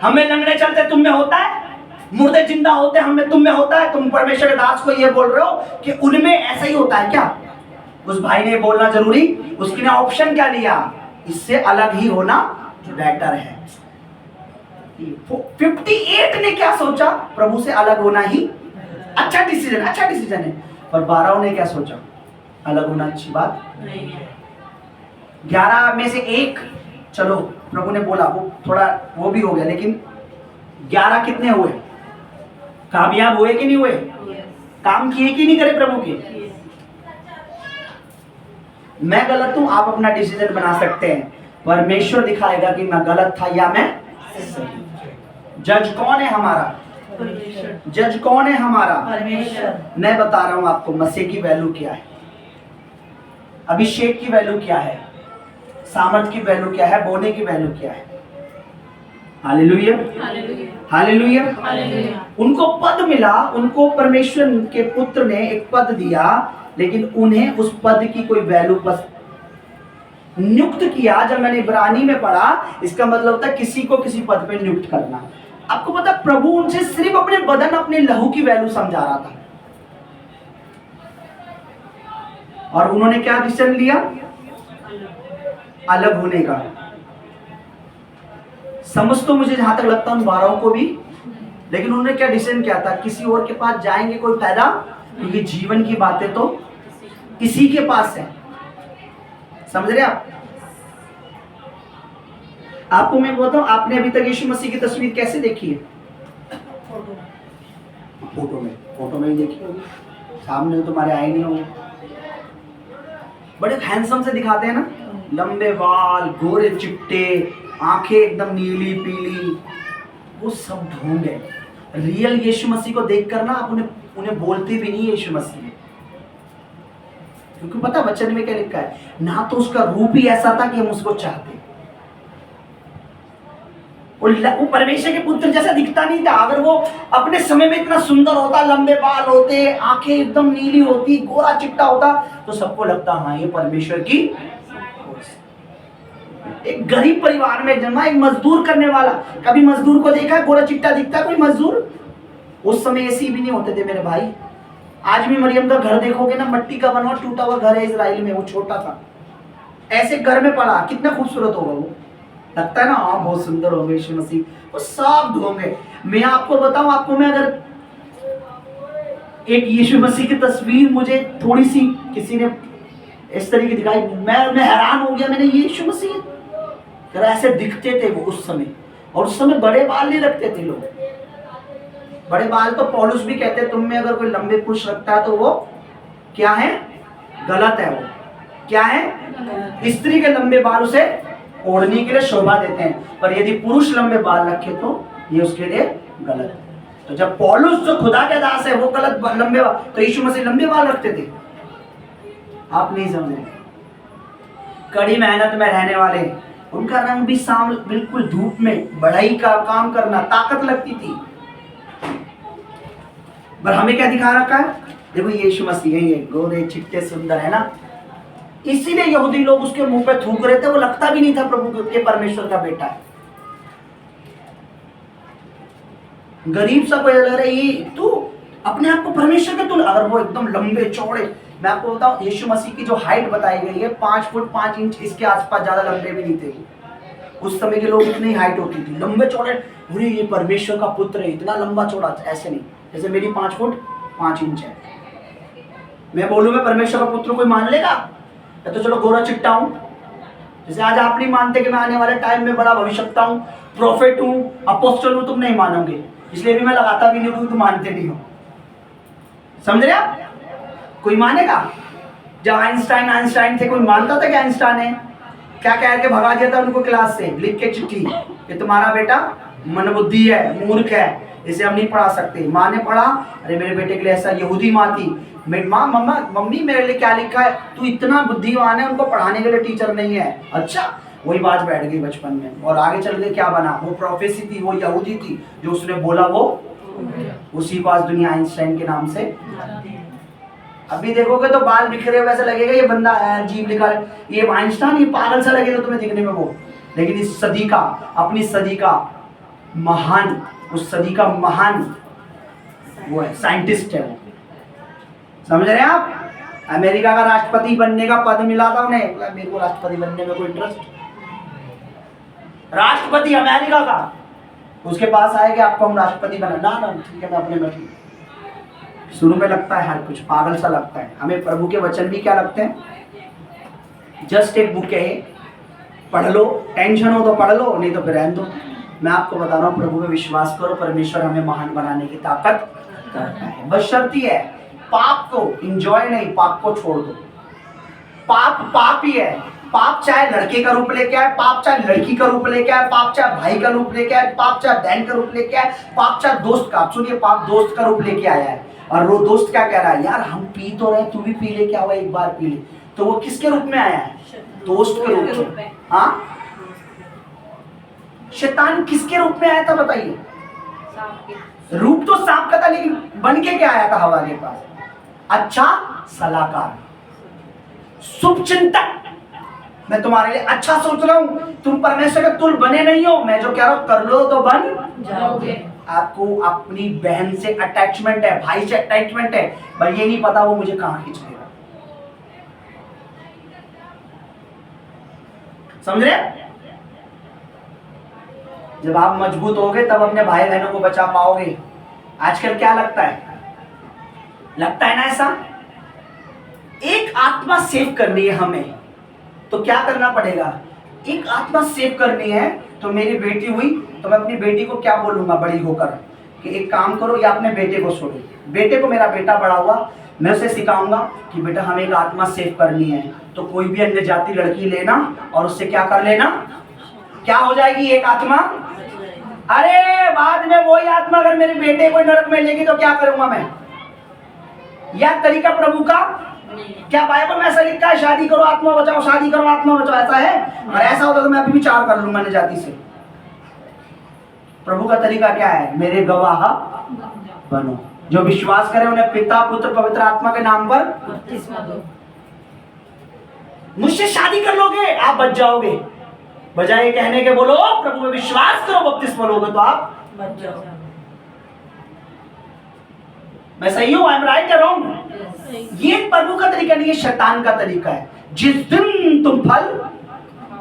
हम में लंगड़े चलते, तुम में होता है? मुर्दे जिंदा होते, हम में, तुम में होता है? तुम परमेश्वर के दास को ये बोल रहे हो कि उनमें ऐसा ही होता है क्या? उस भाई ने बोलना जरूरी, उसकी ने ऑप्शन क्या लिया? इससे अलग ही होना बेटर है। 58 ने क्या सोचा? प्रभु से अलग होना ही अच्छा डिसीजन, अच्छा डिसीजन है। पर 12 ने क्या सोचा? अलग होना अच्छी बात नहीं है। 11 में से एक, चलो प्रभु ने बोला, वो थोड़ा वो भी हो गया, लेकिन 11 कितने हुए? कामयाब हुए कि नहीं हुए? काम किए कि नहीं करे प्रभु के? मैं गलत हूं, आप अपना डिसीजन बना सकते हैं, परमेश्वर दिखाएगा कि मैं गलत था या मैं सही। जज कौन है हमारा? परमेश्वर। जज कौन है हमारा? परमेश्वर। मैं बता रहा हूं आपको मसीह की वैल्यू क्या है, अभिषेक की वैल्यू क्या है, सामर्थ की वैल्यू क्या है, बोने की वैल्यू क्या है। Hallelujah, hallelujah. हालेलुया। उनको पद मिला, उनको परमेश्वर के पुत्र ने एक पद दिया, लेकिन उन्हें उस पद की कोई वैल्यू नियुक्त किया। जब मैंने इब्रानी में पढ़ा, इसका मतलब होता है किसी को किसी पद पे नियुक्त करना। आपको पता है, प्रभु उनसे सिर्फ अपने बदन, अपने लहू की वैल्यू समझा रहा था, और उन्होंने क्या डिसीजन लिया? अलग होने का। समझ तो मुझे जहां तक लगता है उन 12 को भी, लेकिन उन्होंने क्या डिसीजन किया था? किसी और के पास जाएंगे कोई फायदा, क्योंकि जीवन की बातें तो इसी के पास है। समझ रहे आप? आपको मैं बताऊं, आपने अभी तक यीशु मसीह की तस्वीर कैसे देखी है? फोटो में ही देखी होगी, सामने तुम्हारे आए नहीं होंगे। बड़े हैंडसम से दिखाते हैं ना, लंबे बाल, गोरे चिट्टे, आंखें एकदम नीली पीली, वो सब ढोंग है। रियल यीशु मसीह को देखकर ना आप उन्हें बोलते भी नहीं यीशु मसीह, क्योंकि पता वचन में क्या लिखा है? ना तो उसका रूप ही ऐसा था कि हम उसको चाहते, वो परमेश्वर के पुत्र जैसा दिखता नहीं था। अगर वो अपने समय में इतना सुंदर होता, लंबे बाल होते, आंखें एकदम नीली होती, गोरा चिट्टा होता, तो सबको लगता हाँ ये परमेश्वर की। एक गरीब परिवार में जन्मा, एक मजदूर करने वाला। कभी मजदूर को देखा गोरा चिट्टा दिखता कोई मजदूर? उस समय एसी भी नहीं होते थे मेरे भाई। आज भी मरियम का घर देखोगे ना, मिट्टी का बना टूटा हुआ घर है इजराइल में, वो छोटा था, ऐसे घर में पड़ा, कितना खूबसूरत होगा वो। लगता है ना हाँ बहुत सुंदर होंगे यीशु मसीह, वो सब होंगे। मैं आपको बताऊं, आपको मैं अगर एक यीशु मसीह की तस्वीर मुझे थोड़ी सी किसी ने इस तरीके दिखाई, मैं हैरान हो गया। मैंने यीशु मसीह ऐसे दिखते थे वो उस समय, और उस समय बड़े बाल नहीं रखते थे लोग। बड़े बाल तो पौलुस भी कहते हैं, तुम में अगर कोई लंबे पुरुष रखता है तो वो क्या है? गलत है। वो क्या है? स्त्री के लंबे बाल उसे ओढ़ने के लिए शोभा देते हैं, पर यदि पुरुष लंबे बाल रखे तो ये उसके लिए गलत है। तो जब पौलुस जो खुदा के दास है वो गलत लंबे बाल, तो यीशु मसीह लंबे बाल रखते थे? आप नहीं समझे। कड़ी मेहनत में रहने वाले, उनका रंग भी सांवल, बिल्कुल धूप में बढ़ाई का काम करना, ताकत लगती थी। पर हमें क्या दिखा रखा है? देखो यीशु मसीह यही है, गोरे चिट्टे सुंदर है ना, इसीलिए यहूदी लोग उसके मुंह पे थूक रहे थे। वो लगता भी नहीं था प्रभु के परमेश्वर का बेटा है। गरीब सा कोई लग रहा है, ये तू अपने आप को परमेश्वर के तुल, अगर वो एकदम लंबे चौड़े, मैं आपको बताऊं यीशु मसीह की जो हाइट बताई गई है 5 फुट 5 इंच, इसके आसपास ज्यादा लंबे भी नहीं थे। उस समय के लोग इतनी हाइट होती थी, लंबे चौड़े, अरे ये परमेश्वर का पुत्र है, इतना लंबा चौड़ा। ऐसे नहीं, जैसे मेरी 5 फुट 5 इंच है, मैं बोलूं मैं परमेश्वर का पुत्र, कोई मान लेगा? या तो चलो गोरा चिट्टा हूं, जैसे आज आप नहीं मानते कि मैं आने वाले टाइम में बड़ा भविष्यवक्ता हूं, प्रॉफिट हूं, अपोस्टल हूं, तुम नहीं मानोगे, इसलिए भी मैं लगाता भी नहीं क्योंकि तुम मानते नहीं हो। समझ रहे आप? कोई मानेगा? जब आइंस्टाइन थे, कोई मानता था कि आइंस्टाइन है? क्या कह के भगा दिया था उनको क्लास से, लिख के चिट्ठी कि तुम्हारा बेटा मंदबुद्धि है, मूर्ख है, इसे हम नहीं पढ़ा सकते। माँ ने पढ़ा, अरे मेरे बेटे के लिए ऐसा, यहूदी माँ थी, मम्मी मेरे लिए क्या लिखा है, तू इतना बुद्धिमान है, उनको पढ़ाने के लिए टीचर नहीं है। अच्छा, वही बात बैठ गई बचपन में, और आगे चल के क्या बना? वो प्रोफेसी थी, वो यहूदी थी, जो उसने बोला वो उसी को आज दुनिया आइंस्टाइन के नाम से। अभी देखोगे तो बाल बिखरे हुए, ऐसा लगेगा ये बंदा अजीब लिखा है, ये आइंस्टाइन, ये पागल सा लगेगा तुम्हें दिखने में वो। लेकिन इस सदी का, अपनी सदी का महान, उस सदी का महान वो है, साइंटिस्ट है वो। समझ रहे हैं आप? अमेरिका का राष्ट्रपति बनने का पद मिला था उन्हें, मेरे को राष्ट्रपति बनने में कोई इंटरेस्ट, राष्ट्रपति अमेरिका का, उसके पास आए कि आपको हम राष्ट्रपति बना, ना ठीक है मैं अपने में। शुरू में लगता है हर कुछ पागल सा लगता है, हमें प्रभु के वचन भी क्या लगते हैं? जस्ट एक बुक है, पढ़ लो, टेंशन हो तो पढ़ लो, नहीं तो फिर रहने दो। मैं आपको बता रहा हूँ, प्रभु में विश्वास करो, परमेश्वर हमें महान बनाने की ताकत करता है। बशर्ती है पाप को एंजॉय नहीं, पाप को छोड़ दो। पाप पाप ही है, पाप चाहे लड़के का रूप लेके आए, पाप चाहे लड़की का रूप लेके आए, पाप चाहे भाई का रूप लेके आए, पाप चाहे बहन का रूप लेके आए, पाप चाहे दोस्त का, सुनिए पाप दोस्त का रूप लेके आया है। और वो दोस्त क्या कह रहा है, यार हम पी तो रहे, तू भी पी ले, क्या हुआ एक बार पी ले। तो वो किसके रूप में आया है, दोस्त के रूप में। हाँ, शैतान किसके रूप में आया था बताइए। रूप तो सांप का था, लेकिन बन के क्या आया था हवा के पास, अच्छा सलाहकार, शुभचिंतक। मैं तुम्हारे लिए अच्छा सोच रहा हूं, तुम परमेश्वर के तुल बने नहीं हो, मैं जो कह रहा हूं कर लो तो बन जाओगे। आपको अपनी बहन से अटैचमेंट है, भाई से अटैचमेंट है, पर ये नहीं पता वो मुझे कहां खींच लेगा। समझ रहे? जब आप मजबूत होगे तब अपने भाई बहनों को बचा पाओगे। आजकल क्या लगता है ना ऐसा, एक आत्मा सेव करनी है हमें, तो क्या करना पड़ेगा, एक आत्मा सेव करनी है। तो मेरी बेटी हुई तो मैं अपनी बेटी को क्या बोलूंगा बड़ी होकर कि एक काम करो, या अपने बेटे को छोड़ो, बेटे को, मेरा बेटा बड़ा हुआ, मैं उसे सिखाऊंगा कि बेटा हमें एक आत्मा सेव करनी है, तो कोई भी अन्य जाति लड़की लेना और उससे क्या कर लेना, क्या हो जाएगी एक आत्मा। अरे बाद में वही आत्मा अगर मेरे बेटे को नरक में लेगी तो क्या करूंगा मैं। यह तरीका प्रभु का, क्या बाइबल में ऐसा लिखा है शादी करो आत्मा बचाओ, शादी करो आत्मा बचाओ, ऐसा है? और ऐसा होता तो मैं अभी विचार कर लूंगा अन्य जाति से। प्रभु का तरीका क्या है, मेरे गवाह बनो, जो विश्वास करे उन्हें पिता पुत्र पवित्र आत्मा के नाम पर बपतिस्मा दो। मुझसे शादी कर लोगे आप बच जाओगे, बजाय कहने के बोलो प्रभु में विश्वास करो बपतिस्मा लोगे तो आप बच जाओ। मैं सही हूं, आई एम राइट और रॉन्ग? ये प्रभु का तरीका नहीं है, शैतान का तरीका है। जिस दिन तुम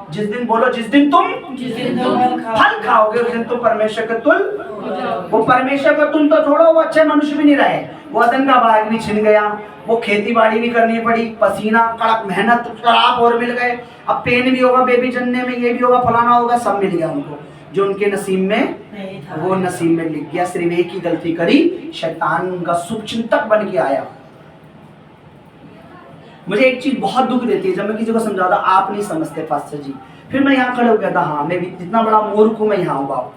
जिस दिन बोलो, जिस दिन तुम फल खाओगे उस दिन तुम परमेश्वर के तुल। वो परमेश्वर का तुल तो छोड़ो, वो अच्छे मनुष्य भी नहीं रहे, वो अदन का भाग भी छिन गया, वो खेती बाड़ी भी करनी पड़ी, पसीना कड़क मेहनत शराब और मिल गए, अब पेन भी होगा बेबी जन्ने में, ये भी होगा फलाना होगा, सब मिल गया उनको, जो उनके नसीब में वो नसीब में लिख गया। सिर्फ एक ही गलती करी, शैतान उनका शुभचिंतक बन के आया। मुझे एक चीज बहुत दुख देती है, जब मैं किसी को समझाता आप नहीं समझते पास्टर जी, फिर मैं यहाँ खड़े हो कहता हाँ मैं भी जितना बड़ा मूर्ख हूं मैं यहाँ हूँ बाबू।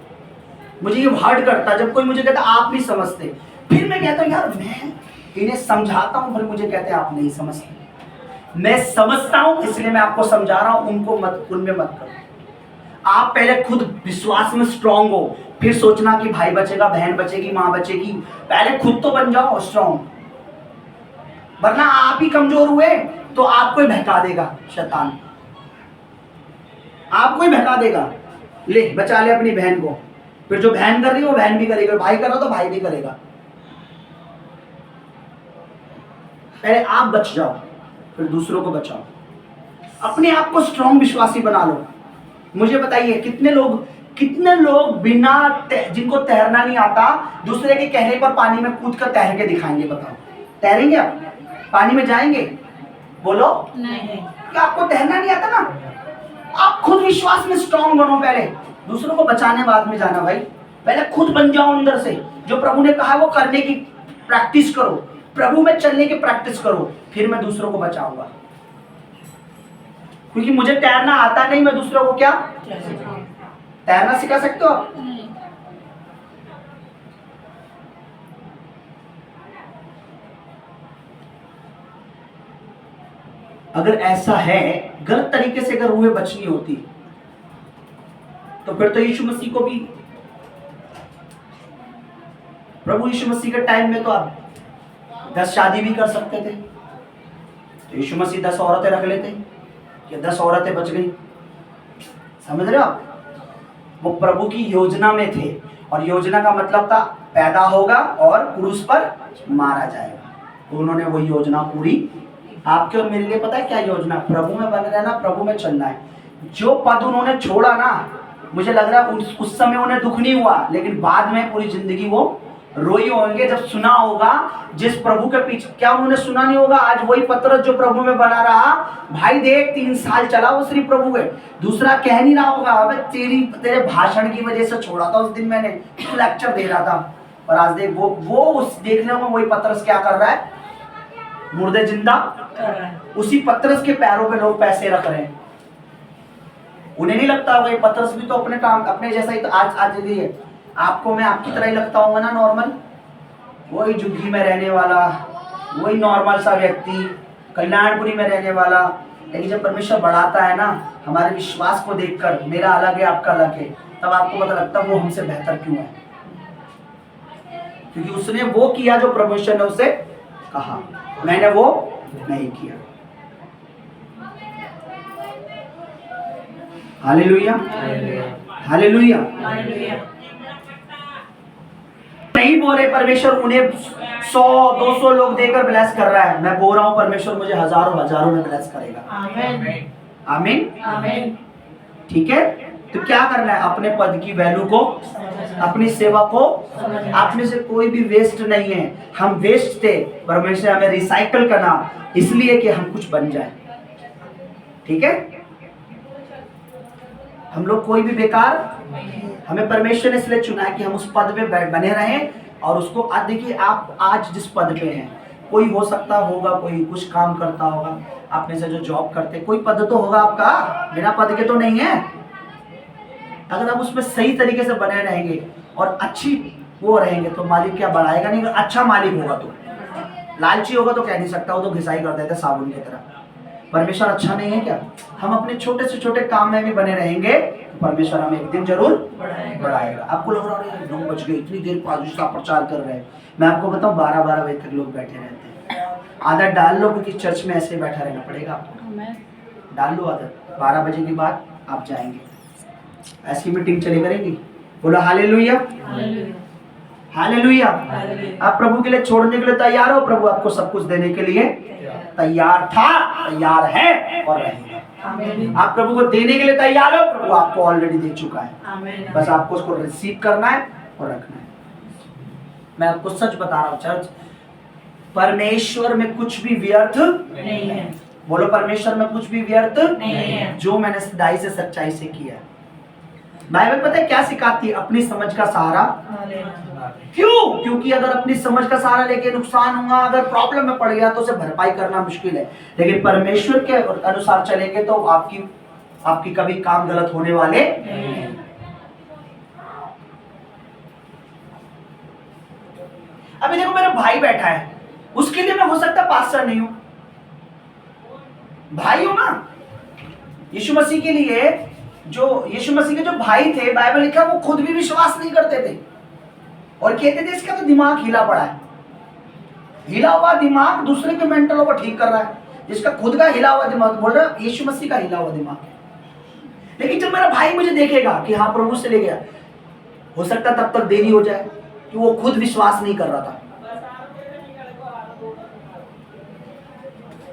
मुझे ये हर्ट करता जब कोई मुझे कहता आप नहीं समझते, फिर मैं कहता हूँ यार मैं इन्हें समझाता हूँ, फिर मुझे कहते हैं आप नहीं समझते। मैं समझता हूँ इसलिए मैं आपको समझा रहा हूँ, उनको मत, उनमें मत करो। आप पहले खुद विश्वास में स्ट्रांग हो, फिर सोचना कि भाई बचेगा, बहन बचेगी, माँ बचेगी। पहले खुद तो बन जाओ स्ट्रांग, वरना आप ही कमजोर हुए तो आपको ही बहका देगा शैतान, आपको ही बहका देगा। ले बचा ले अपनी बहन को, फिर जो बहन कर रही है वो बहन भी करेगी, भाई कर रहा तो भाई भी करेगा। पहले आप बच जाओ फिर दूसरों को बचाओ, अपने आप को स्ट्रांग विश्वासी बना लो। मुझे बताइए कितने लोग बिना जिनको तैरना नहीं आता दूसरे के कहने पर पानी में कूद कर तैर के दिखाएंगे। बताओ तैरेंगे आप, पानी में जाएंगे? बोलो नहीं। क्या आपको तैरना नहीं आता ना? आप खुद विश्वास में स्ट्रांग बनो, पहले दूसरों को बचाने बाद में जाना। भाई पहले खुद बन जाओ अंदर से, जो प्रभु ने कहा वो करने की प्रैक्टिस करो, प्रभु में चलने की प्रैक्टिस करो, फिर मैं दूसरों को बचाऊंगा। क्योंकि मुझे तैरना आता नहीं, मैं दूसरों को क्या तैरना सिखा सकते हो आप? अगर ऐसा है, गलत तरीके से अगर रूहें बचनी होती तो फिर तो यीशु मसीह को भी, प्रभु यीशु मसीह के टाइम में तो आप 10 शादी भी कर सकते थे, तो यीशु मसीह 10 औरतें रख लेते कि 10 औरतें बच गई। समझ रहे हो आप? वो प्रभु की योजना में थे, और योजना का मतलब था पैदा होगा और क्रूस पर मारा जाएगा। तो उन्होंने वो योजना पूरी आपके और मेरे लिए, पता है क्या योजना? प्रभु में बने रहना, प्रभु में चलना है। जो पद उन्होंने छोड़ा ना, मुझे लग रहा है उस समय उन्हें दुख नहीं हुआ, लेकिन बाद में पूरी जिंदगी वो रोई होंगे जब सुना होगा जिस प्रभु के पीछे। क्या उन्होंने सुना नहीं होगा? आज वही पतरस जो प्रभु में बना रहा, भाई देख 3 साल चला वो सिर्फ प्रभु के, दूसरा कह नहीं रहा होगा अबे तेरे भाषण की वजह से छोड़ा था उस दिन, मैंने लेक्चर दे रहा था। और आज देख वो उस देखने में वही पतरस क्या कर रहा है, मुर्दे जिंदा कर रहा है। उसी पतरस के पैरों पे लोग पैसे रख रहे हैं। उन्हें नहीं लगता होगा ये पतरस भी तो अपने काम अपने जैसा ही तो आज भी है। आपको मैं आपकी तरह ही लगता हूँ ना, नॉर्मल, वही झुग्गी में रहने वाला, वही नॉर्मल सा व्यक्ति, कल्याणपुरी में रहने वाला। लेकिन जब परमेश्वर बढ़ाता है ना हमारे विश्वास को देखकर, मेरा अलग है आपका अलग है, तब आपको पता लगता है वो हमसे बेहतर क्यों है, क्योंकि उसने वो किया जो परमेश्वर ने उसे कहा, मैंने वो नहीं किया। Hallelujah, hallelujah. नहीं बोल रहे परमेश्वर उन्हें 100-200 लोग देकर ब्लेस कर रहा है, मैं बोल रहा हूं परमेश्वर मुझे हजारों में ब्लेस करेगा। आमीन, आमीन, आमीन। ठीक है। तो क्या करना है, अपने पद की वैल्यू को, अपनी सेवा को, आप में से कोई भी वेस्ट नहीं है। हम वेस्ट थे, परमेश्वर हमें रिसाइकल करना इसलिए कि हम कुछ बन जाए, ठीक है। हम लोग कोई भी बेकार, हमें परमेश्वर ने इसलिए चुना है कि हम उस पद पे बने रहें और उसको आज देखिए, आप आज जिस पद पे हैं, कोई हो सकता होगा कोई कुछ काम करता होगा, आप में से जो जॉब करते, कोई पद तो होगा आपका, बिना पद के तो नहीं है। अगर आप उसमें सही तरीके से बने रहेंगे और अच्छी वो रहेंगे तो मालिक क्या बढ़ाएगा नहीं, अच्छा मालिक होगा तो, लालची होगा तो कह नहीं सकता, वो तो घिसाई कर देता साबुन की तरह। परमेश्वर अच्छा नहीं है क्या? हम अपने छोटे से छोटे काम में भी बने रहेंगे तो परमेश्वर हमें एक दिन जरूर बढ़ाएगा। आपको लग रहा है 9 बज गए, इतनी देर पादुषा प्रचार कर रहे हैं, मैं आपको बताऊं 12-12 बजे तक लोग बैठे रहते हैं। आदत डाल लो, क्योंकि चर्च में ऐसे बैठा रहना पड़ेगा आपको, डाल लो आदत। 12 बजे के बाद आप जाएंगे, ऐसी मीटिंग चले करेंगी। बोलो हालेलुया, हालेलुया। आप प्रभु के लिए छोड़ने के लिए तैयार हो? प्रभु आपको सब कुछ देने के लिए तैयार था, तैयार है और रहेगा। आप प्रभु को देने के लिए तैयार हो, प्रभु आपको ऑलरेडी दे चुका है, बस आपको उसको रिसीव करना है और रखना है। मैं आपको सच बता रहा हूं चर्च, परमेश्वर में कुछ भी व्यर्थ नहीं है। बोलो परमेश्वर में कुछ भी व्यर्थ नहीं है, जो मैंने सच्चाई से सच्चाई से किया। बाइबल पता है क्या सिखाती है? अपनी समझ का सहारा। क्यों? क्योंकि अगर अपनी समझ का सहारा लेके नुकसान हुआ, अगर प्रॉब्लम में पड़ गया तो उसे भरपाई करना मुश्किल है, लेकिन परमेश्वर के अनुसार चलेंगे तो आपकी कभी काम गलत होने वाले नहीं। अभी देखो मेरा भाई बैठा है, उसके लिए मैं हो सकता पास्टर नहीं हूं, भाई हूं ना। यीशु मसीह के लिए यीशु मसीह के जो भाई थे, बाइबल लिखा वो खुद भी विश्वास नहीं करते थे और कहते थे इसका तो दिमाग हिला पड़ा है। हिला हुआ दिमाग दूसरे के मेंटलों को ठीक कर रहा है, जिसका खुद का हिला हुआ दिमाग बोल रहा है यीशु मसीह का हिला हुआ दिमाग है। लेकिन जब मेरा भाई मुझे देखेगा कि हाँ प्रभु से ले गया, हो सकता तब तक देरी हो जाए कि वो खुद विश्वास नहीं कर रहा था।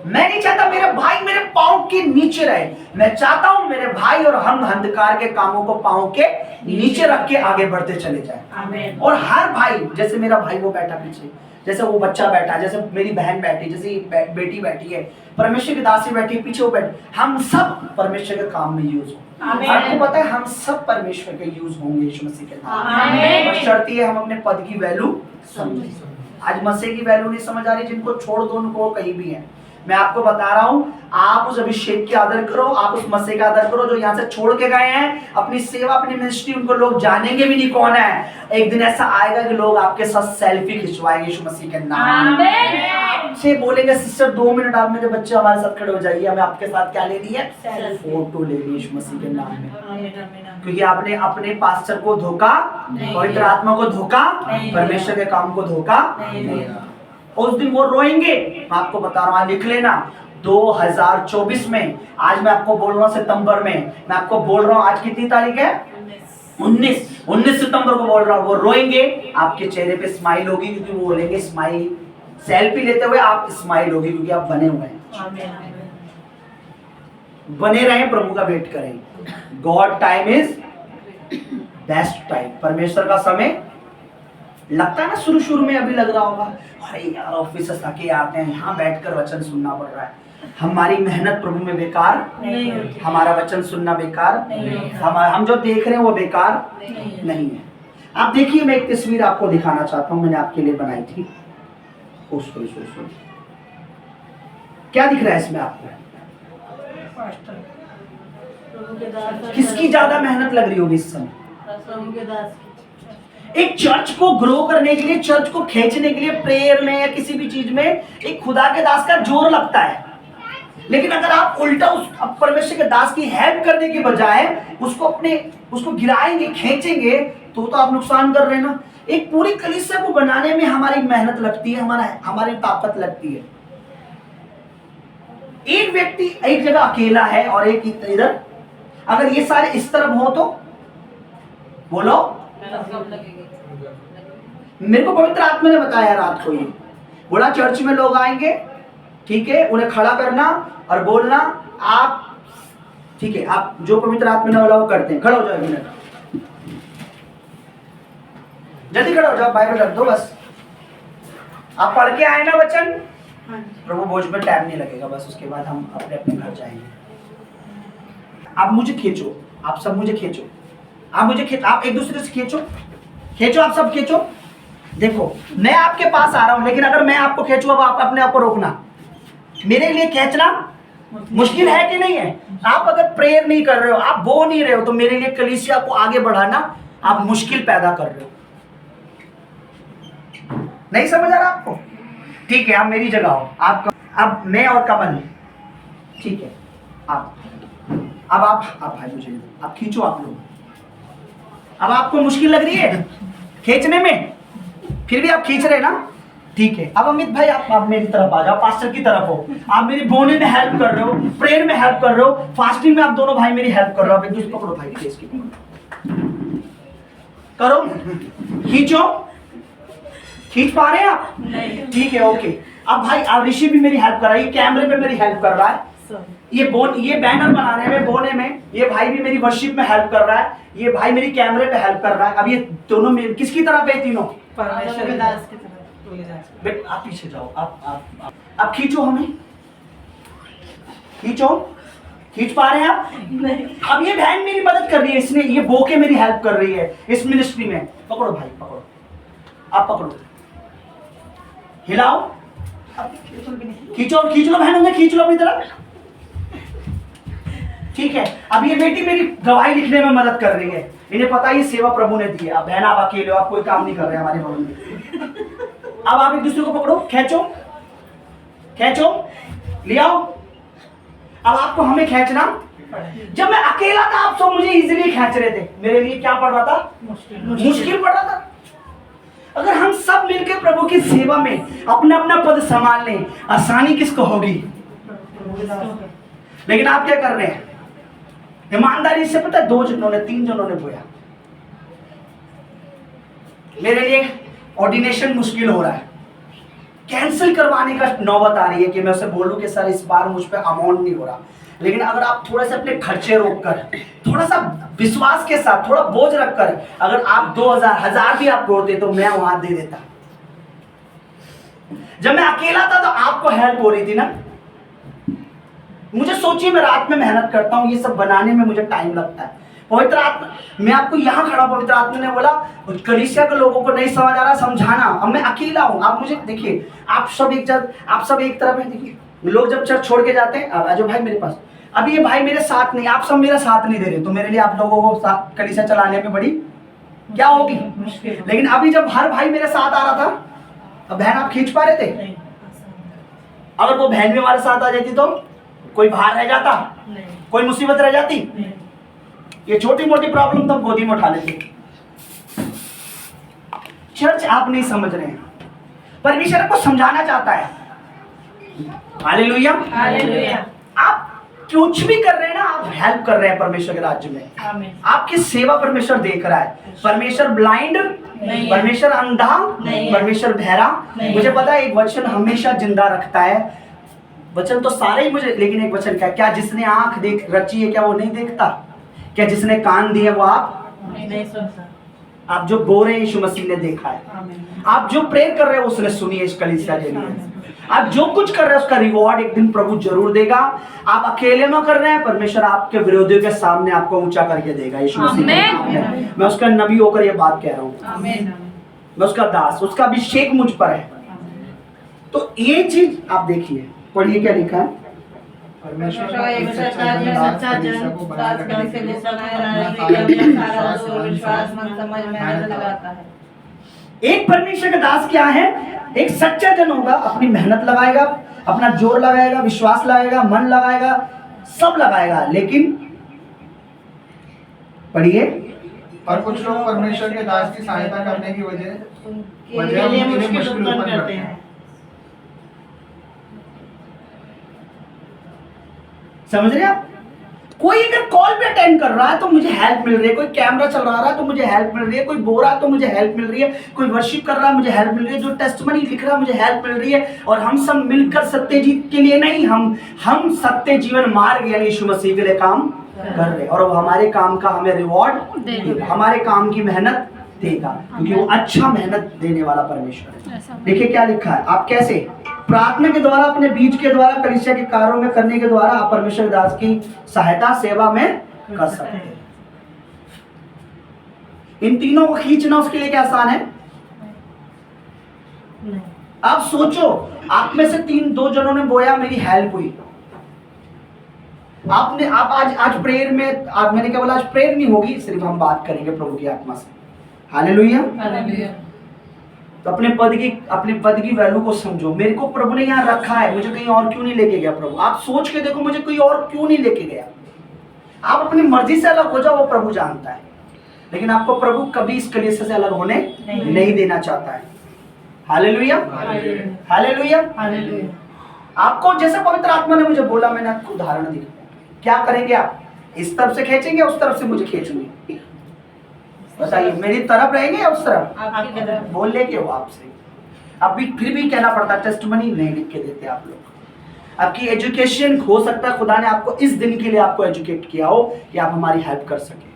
मैं नहीं चाहता मेरे भाई मेरे पांव के नीचे रहे, मैं चाहता हूं मेरे भाई और हम अंधकार के कामों को पांव के नीचे रख के आगे बढ़ते चले जाए। और हर भाई, जैसे मेरा भाई वो बैठा पीछे, जैसे वो बच्चा बैठा, जैसे मेरी बहन बैठी, जैसे बेटी बैठी है, परमेश्वर की दासी बैठी पीछे, वो बैठी, हम सब परमेश्वर के काम में यूज हो। आपको पता है हम सब परमेश्वर के यूज होंगे यीशु मसीह के नाम। बस शर्त ये हम अपने पद की वैल्यू समझें। आज मसीह की वैल्यू नहीं समझ आ रही, जिनको छोड़ दो उनको कहीं भी है। मैं आपको बता रहा हूं, आप उस अभिषेक की आदर करो, आप उस मसीह का आदर करो जो यहाँ से छोड़ के गए हैं अपनी सेवा, अपनी मिनिस्ट्री, उनको लोग जानेंगे भी नहीं कौन है। एक दिन ऐसा आएगा कि लोग आपके साथ सेल्फी खिंचवाएंगे यीशु मसीह के नाम से, बोलेंगे सिस्टर 2 मिनट आप मेरे बच्चे हमारे साथ खड़े हो जाइए, हमें आपके साथ क्या लेनी है? फोटो लेनी यीशु मसीह के नाम में। क्योंकि आपने अपने पास्टर को धोखा, पवित्र आत्मा को धोखा, परमेश्वर के काम को धोखा नहीं। उस दिन वो रोएंगे। मैं आपको बता रहा हूं, लिख लेना 2024 में, आज मैं आपको बोल रहा हूं सितंबर में, मैं आपको बोल रहा हूं आज कितनी तारीख है? 19 सितंबर को बोल रहा हूं। वो रोएंगे, आपके चेहरे पे स्माइल होगी, क्योंकि वो बोलेंगे स्माइल, सेल्फी लेते हुए आप स्माइल होगी, क्योंकि आप बने हुए हैं। बने रहें, प्रभु का वेट करें। God time is best time. परमेश्वर का समय लगता है ना, शुरू में अभी लग रहा होगा अरे यार ऑफिस से थके आते हैं, यहाँ बैठकर वचन सुनना पड़ रहा है। हमारी मेहनत प्रभु में बेकार नहीं होती, हमारा वचन सुनना बेकार नहीं, हम जो देख रहे हैं वो बेकार नहीं है। आप देखिए, मैं एक तस्वीर आपको दिखाना चाहता हूँ, मैंने आपके लिए बनाई थी। क्या दिख रहा है इसमें आपको? किसकी ज्यादा मेहनत लग रही होगी इस समय? प्रभु के दास की। एक चर्च को ग्रो करने के लिए, चर्च को खींचने के लिए प्रेयर में या किसी भी चीज में एक खुदा के दास का जोर लगता है। लेकिन अगर आप उल्टा उस परमेश्वर के दास की हेल्प करने के बजाय उसको गिराएंगे, खींचेंगे, तो आप नुकसान कर रहे हैं ना। एक पूरी कलीसिया को बनाने में हमारी मेहनत लगती है, हमारी ताकत लगती है। एक व्यक्ति एक जगह अकेला है और एक इधर, अगर ये सारे इस तरफ हो तो बोलो। मेरे को पवित्र आत्मा ने बताया रात को, ये बोला चर्च में लोग आएंगे, ठीक है, उन्हें खड़ा करना और बोलना आप, ठीक है, आप जो पवित्र आत्मा ने बोला वो करते हैं। खड़ा हो जाओ, एक मिनट, जल्दी खड़ा हो जाओ, बाइबल रख दो बस। आप पढ़ के आए ना वचन, प्रभु भोज में टाइम नहीं लगेगा, बस उसके बाद हम अपने अपने घर जाएंगे। आप मुझे खींचो, आप सब मुझे खींचो, आप एक दूसरे से खींचो, आप सब खींचो। देखो मैं आपके पास आ रहा हूं, लेकिन अगर मैं आपको खींचूं, अब आप अपने आप को रोकना। मेरे लिए खींचना मुश्किल है कि नहीं है? आप अगर प्रेयर नहीं कर रहे हो, आप बो नहीं रहे हो, तो मेरे लिए कलीसिया को आगे बढ़ाना आप मुश्किल पैदा कर रहे हो। नहीं समझ आ रहा आपको? ठीक है, आप मेरी जगह हो, आप अब मैं और कमल, ठीक है, आप भाई मुझे आप खींचो, आप लोग। अब आपको मुश्किल लग रही है खींचने में, फिर भी आप खींच रहे ना, ठीक है। अब अमित भाई आप मेरी तरफ आ जाओ, पास्टर की तरफ हो, आप मेरी बोने में हेल्प कर रहे हो, प्रेयर में हेल्प कर रहे हो, फास्टिंग में आप दोनों भाई मेरी हेल्प कर रहे हो। आप एक दूसरे पकड़ो भाई, केस की करो, खींचो, खींच पा रहे हैं आप? ठीक है, ओके। अब भाई ऋषि भी मेरी हेल्प कर रहा है, ये कैमरे पे मेरी हेल्प कर रहा है, ये बैनर बनाने में, बोने में, ये भाई भी मेरी वर्शिप में हेल्प कर रहा है, ये भाई मेरी कैमरे पे हेल्प कर रहा है। अब ये दोनों में किसकी तरफ है? तीनों परमेश्वर के दास की तरफ। बेटा आप पीछे जाओ, आप खींचो, हमें खींचो, खींच पा रहे हैं आप? अब ये बहन मेरी मदद कर रही है, इसने ये बो के मेरी हेल्प कर रही है इस मिनिस्ट्री में। पकड़ो भाई, पकड़ो, आप पकड़ो, हिलाओ, खींचो, खींच लो बहनों में, खींच लो अपनी तरफ, ठीक है। अब ये बेटी मेरी गवाही लिखने में मदद कर रही है, इन्हें पता है ये सेवा प्रभु ने दी है। अब बहन आप अकेले हो, आप कोई काम नहीं कर रहे हमारे भवन में। अब आप एक दूसरे को पकड़ो, खींचो, खींचो, ले आओ। अब आपको हमें खींचना, जब मैं अकेला था आप सब मुझे इजीली खींच रहे थे, मेरे लिए क्या पड़ रहा था? मुश्किल पड़ रहा था। अगर हम सब मिलकर प्रभु की सेवा में अपना अपना पद संभाल लें, आसानी किसको होगी? लेकिन आप क्या कर रहे हैं? ईमानदारी से, पता है 2 जनों ने 3 जनों ने बोया, मेरे लिए ऑर्डिनेशन मुश्किल हो रहा है, कैंसिल करवाने का नौबत आ रही है कि मैं उसे बोलूं कि सर इस बार मुझ पे अमाउंट नहीं हो रहा। लेकिन अगर आप थोड़े से अपने खर्चे रोककर, थोड़ा सा विश्वास के साथ, थोड़ा बोझ रखकर, अगर आप 2000 1000 भी आप बोलते तो मैं वहां दे देता। जब मैं अकेला था तो आपको हेल्प हो रही थी ना। मुझे सोचिए, मैं रात में मेहनत करता हूँ, ये सब बनाने में मुझे टाइम लगता है। पवित्र आत्मा, मैं आपको यहाँ खड़ा, पवित्र आत्मा ने बोला कलीसिया के लोगों को नहीं समझ आ रहा, समझाना। अब मैं अकेला हूँ, आप मुझे देखिए, आप सब एक तरफ है। देखिए लोग जब चर्च छोड़ के जाते हैं, अब आजो भाई मेरे पास, अब ये भाई मेरे साथ नहीं, आप सब मेरा साथ नहीं दे रहे, तो मेरे लिए आप लोगों को कलीसिया चलाने में बड़ी क्या होगी? लेकिन अभी जब हर भाई मेरे साथ आ रहा था, अब बहन आप खींच पा रहे थे? अगर वो बहन भी हमारे साथ आ जाती तो कोई भार रह जाता? कोई मुसीबत रह जाती? ये छोटी मोटी प्रॉब्लम तो हम गोदी में उठा लेते। चर्च आप नहीं समझ रहे हैं, परमेश्वर को समझाना चाहता है। Hallelujah, hallelujah. आप कुछ भी कर रहे हैं ना, आप हेल्प कर रहे हैं परमेश्वर के राज्य में। आपकी सेवा परमेश्वर देख रहा है। परमेश्वर ब्लाइंड, परमेश्वर अंधा, परमेश्वर बहरा। मुझे पता है एक वचन हमेशा जिंदा रखता है। वचन तो सारे ही मुझे, लेकिन एक वचन क्या जिसने आंख देख रची है क्या वो नहीं देखता? क्या जिसने कान दिए वो आप नहीं सुनता? आप जो बोल रहे हैं यीशु मसीह ने देखा है। आप जो प्रेयर कर रहे हो उसने सुनी है इस कलीसिया के लिए। आप जो कुछ कर रहे हैं उसका रिवॉर्ड एक दिन प्रभु जरूर देगा। आप अकेले में कर रहे हैं, परमेश्वर आपके विरोधियों के सामने आपको ऊंचा करके देगा। यीशु मसीह, मैं उसका नबी होकर ये बात कह रहा हूँ, मैं उसका दास, उसका अभिषेक मुझ पर है। तो ये चीज आप देखिए, पढ़िए क्या लिखा है। परमेश्वर परमेश्वर एक सच्चा जन, सच्चा जन, को दास बनाए कलिसिया रखने को बनाए अपना रखने के लिए अपना सारा सारा जोर, विश्वास, मन, समझ, मेहनत लगाता है। एक परमेश्वर का दास क्या है? एक सच्चा जन होगा, अपनी मेहनत लगाएगा, अपना जोर लगाएगा, विश्वास लगाएगा, मन लगाएगा, सब लगाएगा, लेकिन पढ़िए, पर कुछ लोग परमेश्वर के दास की सहायता करने की वजह के लिए मुश्किल उत्पन्न करते हैं। समझ रहे आप? कोई अगर कॉल पे अटेंड कर रहा है तो मुझे हेल्प मिल रही है, कोई कैमरा चला रहा है तो मुझे हेल्प मिल रही है, कोई बोल रहा है तो मुझे हेल्प मिल रही है, कोई वर्शिप कर रहा है मुझे हेल्प मिल रही है, जो टेस्टमनी लिख रहा है मुझे हेल्प मिल रही है, और हम सब मिलकर सत्य जीत के लिए नहीं, हम सत्य जीवन मार्ग यानी यीशु मसीह के लिए काम कर रहे हैं, और वो हमारे काम का हमें रिवॉर्ड देगा, हमारे काम की मेहनत देगा, क्योंकि वो अच्छा मेहनत देने वाला परमेश्वर है। देखिए क्या लिखा है, आप कैसे प्रार्थना के द्वारा, अपने बीज के द्वारा, कलीसिया के कार्यों में करने के द्वारा आप परमेश्वर के दास की सहायता सेवा में कर सकते हैं। इन तीनों को खींचना उसके लिए क्या आसान है? आप सोचो, आप में से दो जनों ने बोया, मेरी हेल्प हुई, आप आज प्रेयर में, आप मैंने क्या बोला, आज प्रेयर नहीं होगी, सिर्फ हम बात करेंगे प्रभु की आत्मा से। हालेलुया। तो अपने पद की वैल्यू को समझो। मेरे को प्रभु ने यहाँ रखा है, मुझे कहीं और क्यों नहीं लेके गया प्रभु? आप सोच के देखो, मुझे कोई और क्यों नहीं लेके गया? आप अपनी मर्जी से अलग हो जाओ, वो प्रभु जानता है, लेकिन आपको प्रभु कभी इस कलीसिया से अलग होने नहीं देना चाहता है। Hallelujah, hallelujah. आपको जैसे पवित्र आत्मा ने मुझे बोला, मैंने आपको उदाहरण दिया, क्या करेंगे आप? इस तरफ से खींचेंगे, उस तरफ से मुझे खींचेंगे? बताइए, मेरी तरफ रहेंगे या उस तरफ? आपकी तरफ। बोल लेके वो आपसे, अब भी फिर भी कहना पड़ता, टेस्टमनी नहीं लिख के देते आप लोग। आपकी एजुकेशन हो सकता है खुदा ने आपको इस दिन के लिए आपको एजुकेट किया हो कि आप हमारी हेल्प कर सके।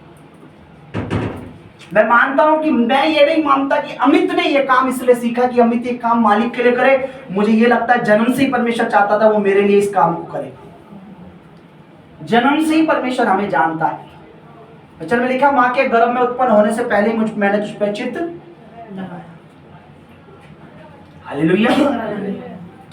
मैं मानता हूं कि मैं ये नहीं मानता कि अमित ने ये काम इसलिए सीखा कि अमित ये काम मालिक के लिए करे। मुझे ये लगता है जन्म से ही परमेश्वर चाहता था वो मेरे लिए इस काम को करे। जन्म से ही परमेश्वर हमें जानता है। वचन में लिखा, मां के गर्भ में उत्पन्न होने से पहले मैंने तुझ पर चित्त। हालेलुया।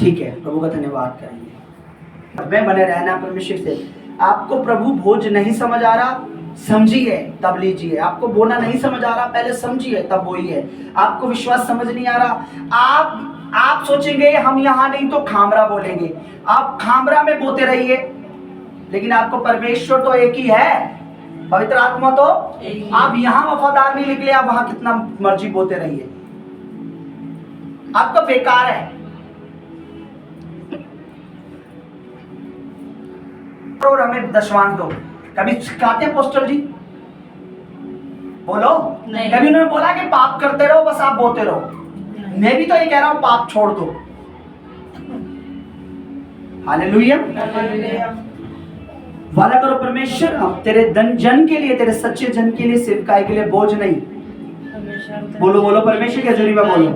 ठीक है, प्रभु का धन्यवाद करेंगे। मैं बने रहना परमेश्वर से। आपको प्रभु भोज नहीं समझ आ रहा, समझिए तब लीजिए। आपको बोना नहीं समझ आ रहा, पहले समझिए तब बोइए। आपको विश्वास समझ नहीं आ रहा, आप सोचेंगे हम यहाँ नहीं तो खामरा बोलेंगे। आप खामरा में बोते रहिए, लेकिन आपको परमेश्वर तो एक ही है, पवित्र आत्मा तो आप यहाँ वफादार नहीं निकले, आप वहां कितना मर्जी बोते रहिए, आपका बेकार है। और हमें दशवान दो। कभी सिखाते हैं पोस्टर जी? बोलो नहीं। कभी उन्होंने बोला कि पाप करते रहो, बस आप बोते रहो? मैं भी तो ये कह रहा हूं, पाप छोड़ दो। हालेलुया। वादा करो परमेश्वर, हम तेरे जन के लिए, तेरे सच्चे जन के लिए, सेवकाई के लिए बोझ नहीं। बोलो बोलो परमेश्वर के जरिए बोलो,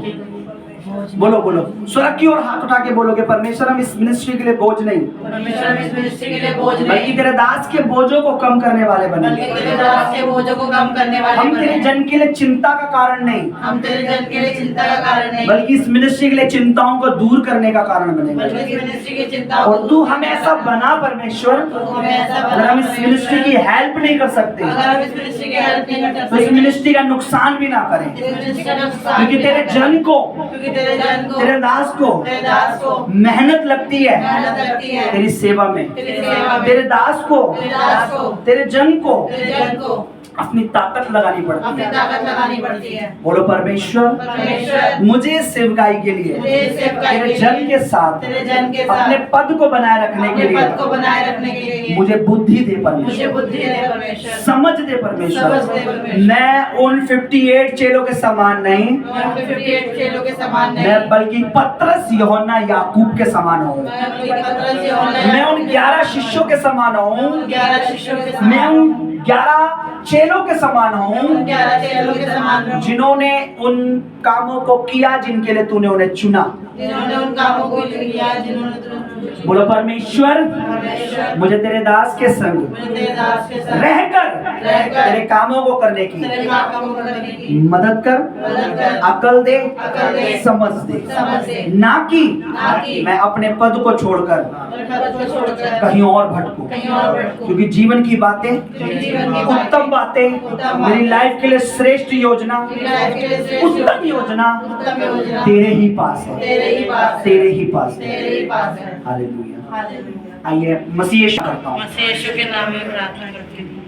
बोलो बोलो स्वर्ग की ओर हाथ उठा के बोलोगे, परमेश्वर हम इस मिनिस्ट्री के लिए बोझ नहीं, परमेश्वर हम इस मिनिस्ट्री के लिए बोझ बल्कि नहीं, तेरे दास के बोझों को कम करने वाले बनेंगे। बल्कि तेरे दास के बोझों को कम करने वाले हम तेरे बने। जन के लिए चिंता का कारण नहीं, हम तेरे जन के लिए चिंता का कारण नहीं, बल्कि इस मिनिस्ट्री के लिए चिंताओं को दूर करने का कारण बल्कि बनेंगे। इस मिनिस्ट्री की चिंता और तू हमें ऐसा बना परमेश्वर, अगर हम इस मिनिस्ट्री की हेल्प नहीं कर सकते अगर हम इस मिनिस्ट्री की हेल्प नहीं कर तो इस सकते, मिनिस्ट्री का नुकसान भी ना करें, इस मिनिस्ट्री का नुकसान क्योंकि भी तेरे ना जन करें। को, क्योंकि तेरे जन को, तेरे दास को तेरे दास को मेहनत लगती है मेहनत लगती है तेरी सेवा में, तेरी सेवा में, तेरे दास को, तेरे दास को, तेरे जन को तेरे जन को अपनी ताकत लगानी पड़ती अपनी है। ताकत लगानी पड़ती है। बोलो परमेश्वर, परमेश्वर मुझे सेवकाई के लिए मुझे सेवकाई तेरे के जन लिए, के साथ तेरे जन के साथ अपने पद को बनाए रखने अपने के पद को लिए बनाए रखने के लिए मुझे बुद्धि दे मुझे परमेश्वर, बुद्धि दे परमेश्वर, समझ दे परमेश्वर। समझ दे परमेश्वर। मैं उन 58 चेलों के समान नहीं, मैं उनके 58 चेलों के समान नहीं, मैं बल्कि पतरस, यूहन्ना, याकूब के समान हूँ। मैं बल्कि पतरस, यूहन्ना, मैं उन 11 शिष्यों के समान हूँ। 11 शिष्यों के समान मैं उन 11 चेलों के समान हूँ 11 चेलों के समान रहूं, जिन्होंने उन कामों को किया जिनके लिए तूने उन्हें चुना। जिन्होंने उन कामों को किया जिन्होंने तुझे बोलो परमेश्वर परमेश्वर मुझे तेरे दास के संग मुझे तेरे दास के साथ रहकर तेरे कामों को करने की तेरे कामों को करने की मदद कर, मदद कर, अकल दे, अकल दे, समझ दे, समझ दे, ना कि ना कि मैं अपने पद को छोड़कर और पद को छोड़कर कहीं और भटकूं, कहीं और भटकूं। क्योंकि जीवन की बातें, जीवन की उत्तम बातें, उत्तम मेरी बातें, लाइफ के लिए श्रेष्ठ योजना, मेरी लाइफ के लिए श्रेष्ठ उत्तम योजना उत्तम योजना तेरे ही पास है, तेरे ही पास है, तेरे ही पास है। तेरे ही पास है। हालेलुया। हालेलुया। आइए मसीह यीशु करता हूँ। मसीह यीशु के नाम में प्रार्थना करती हूँ।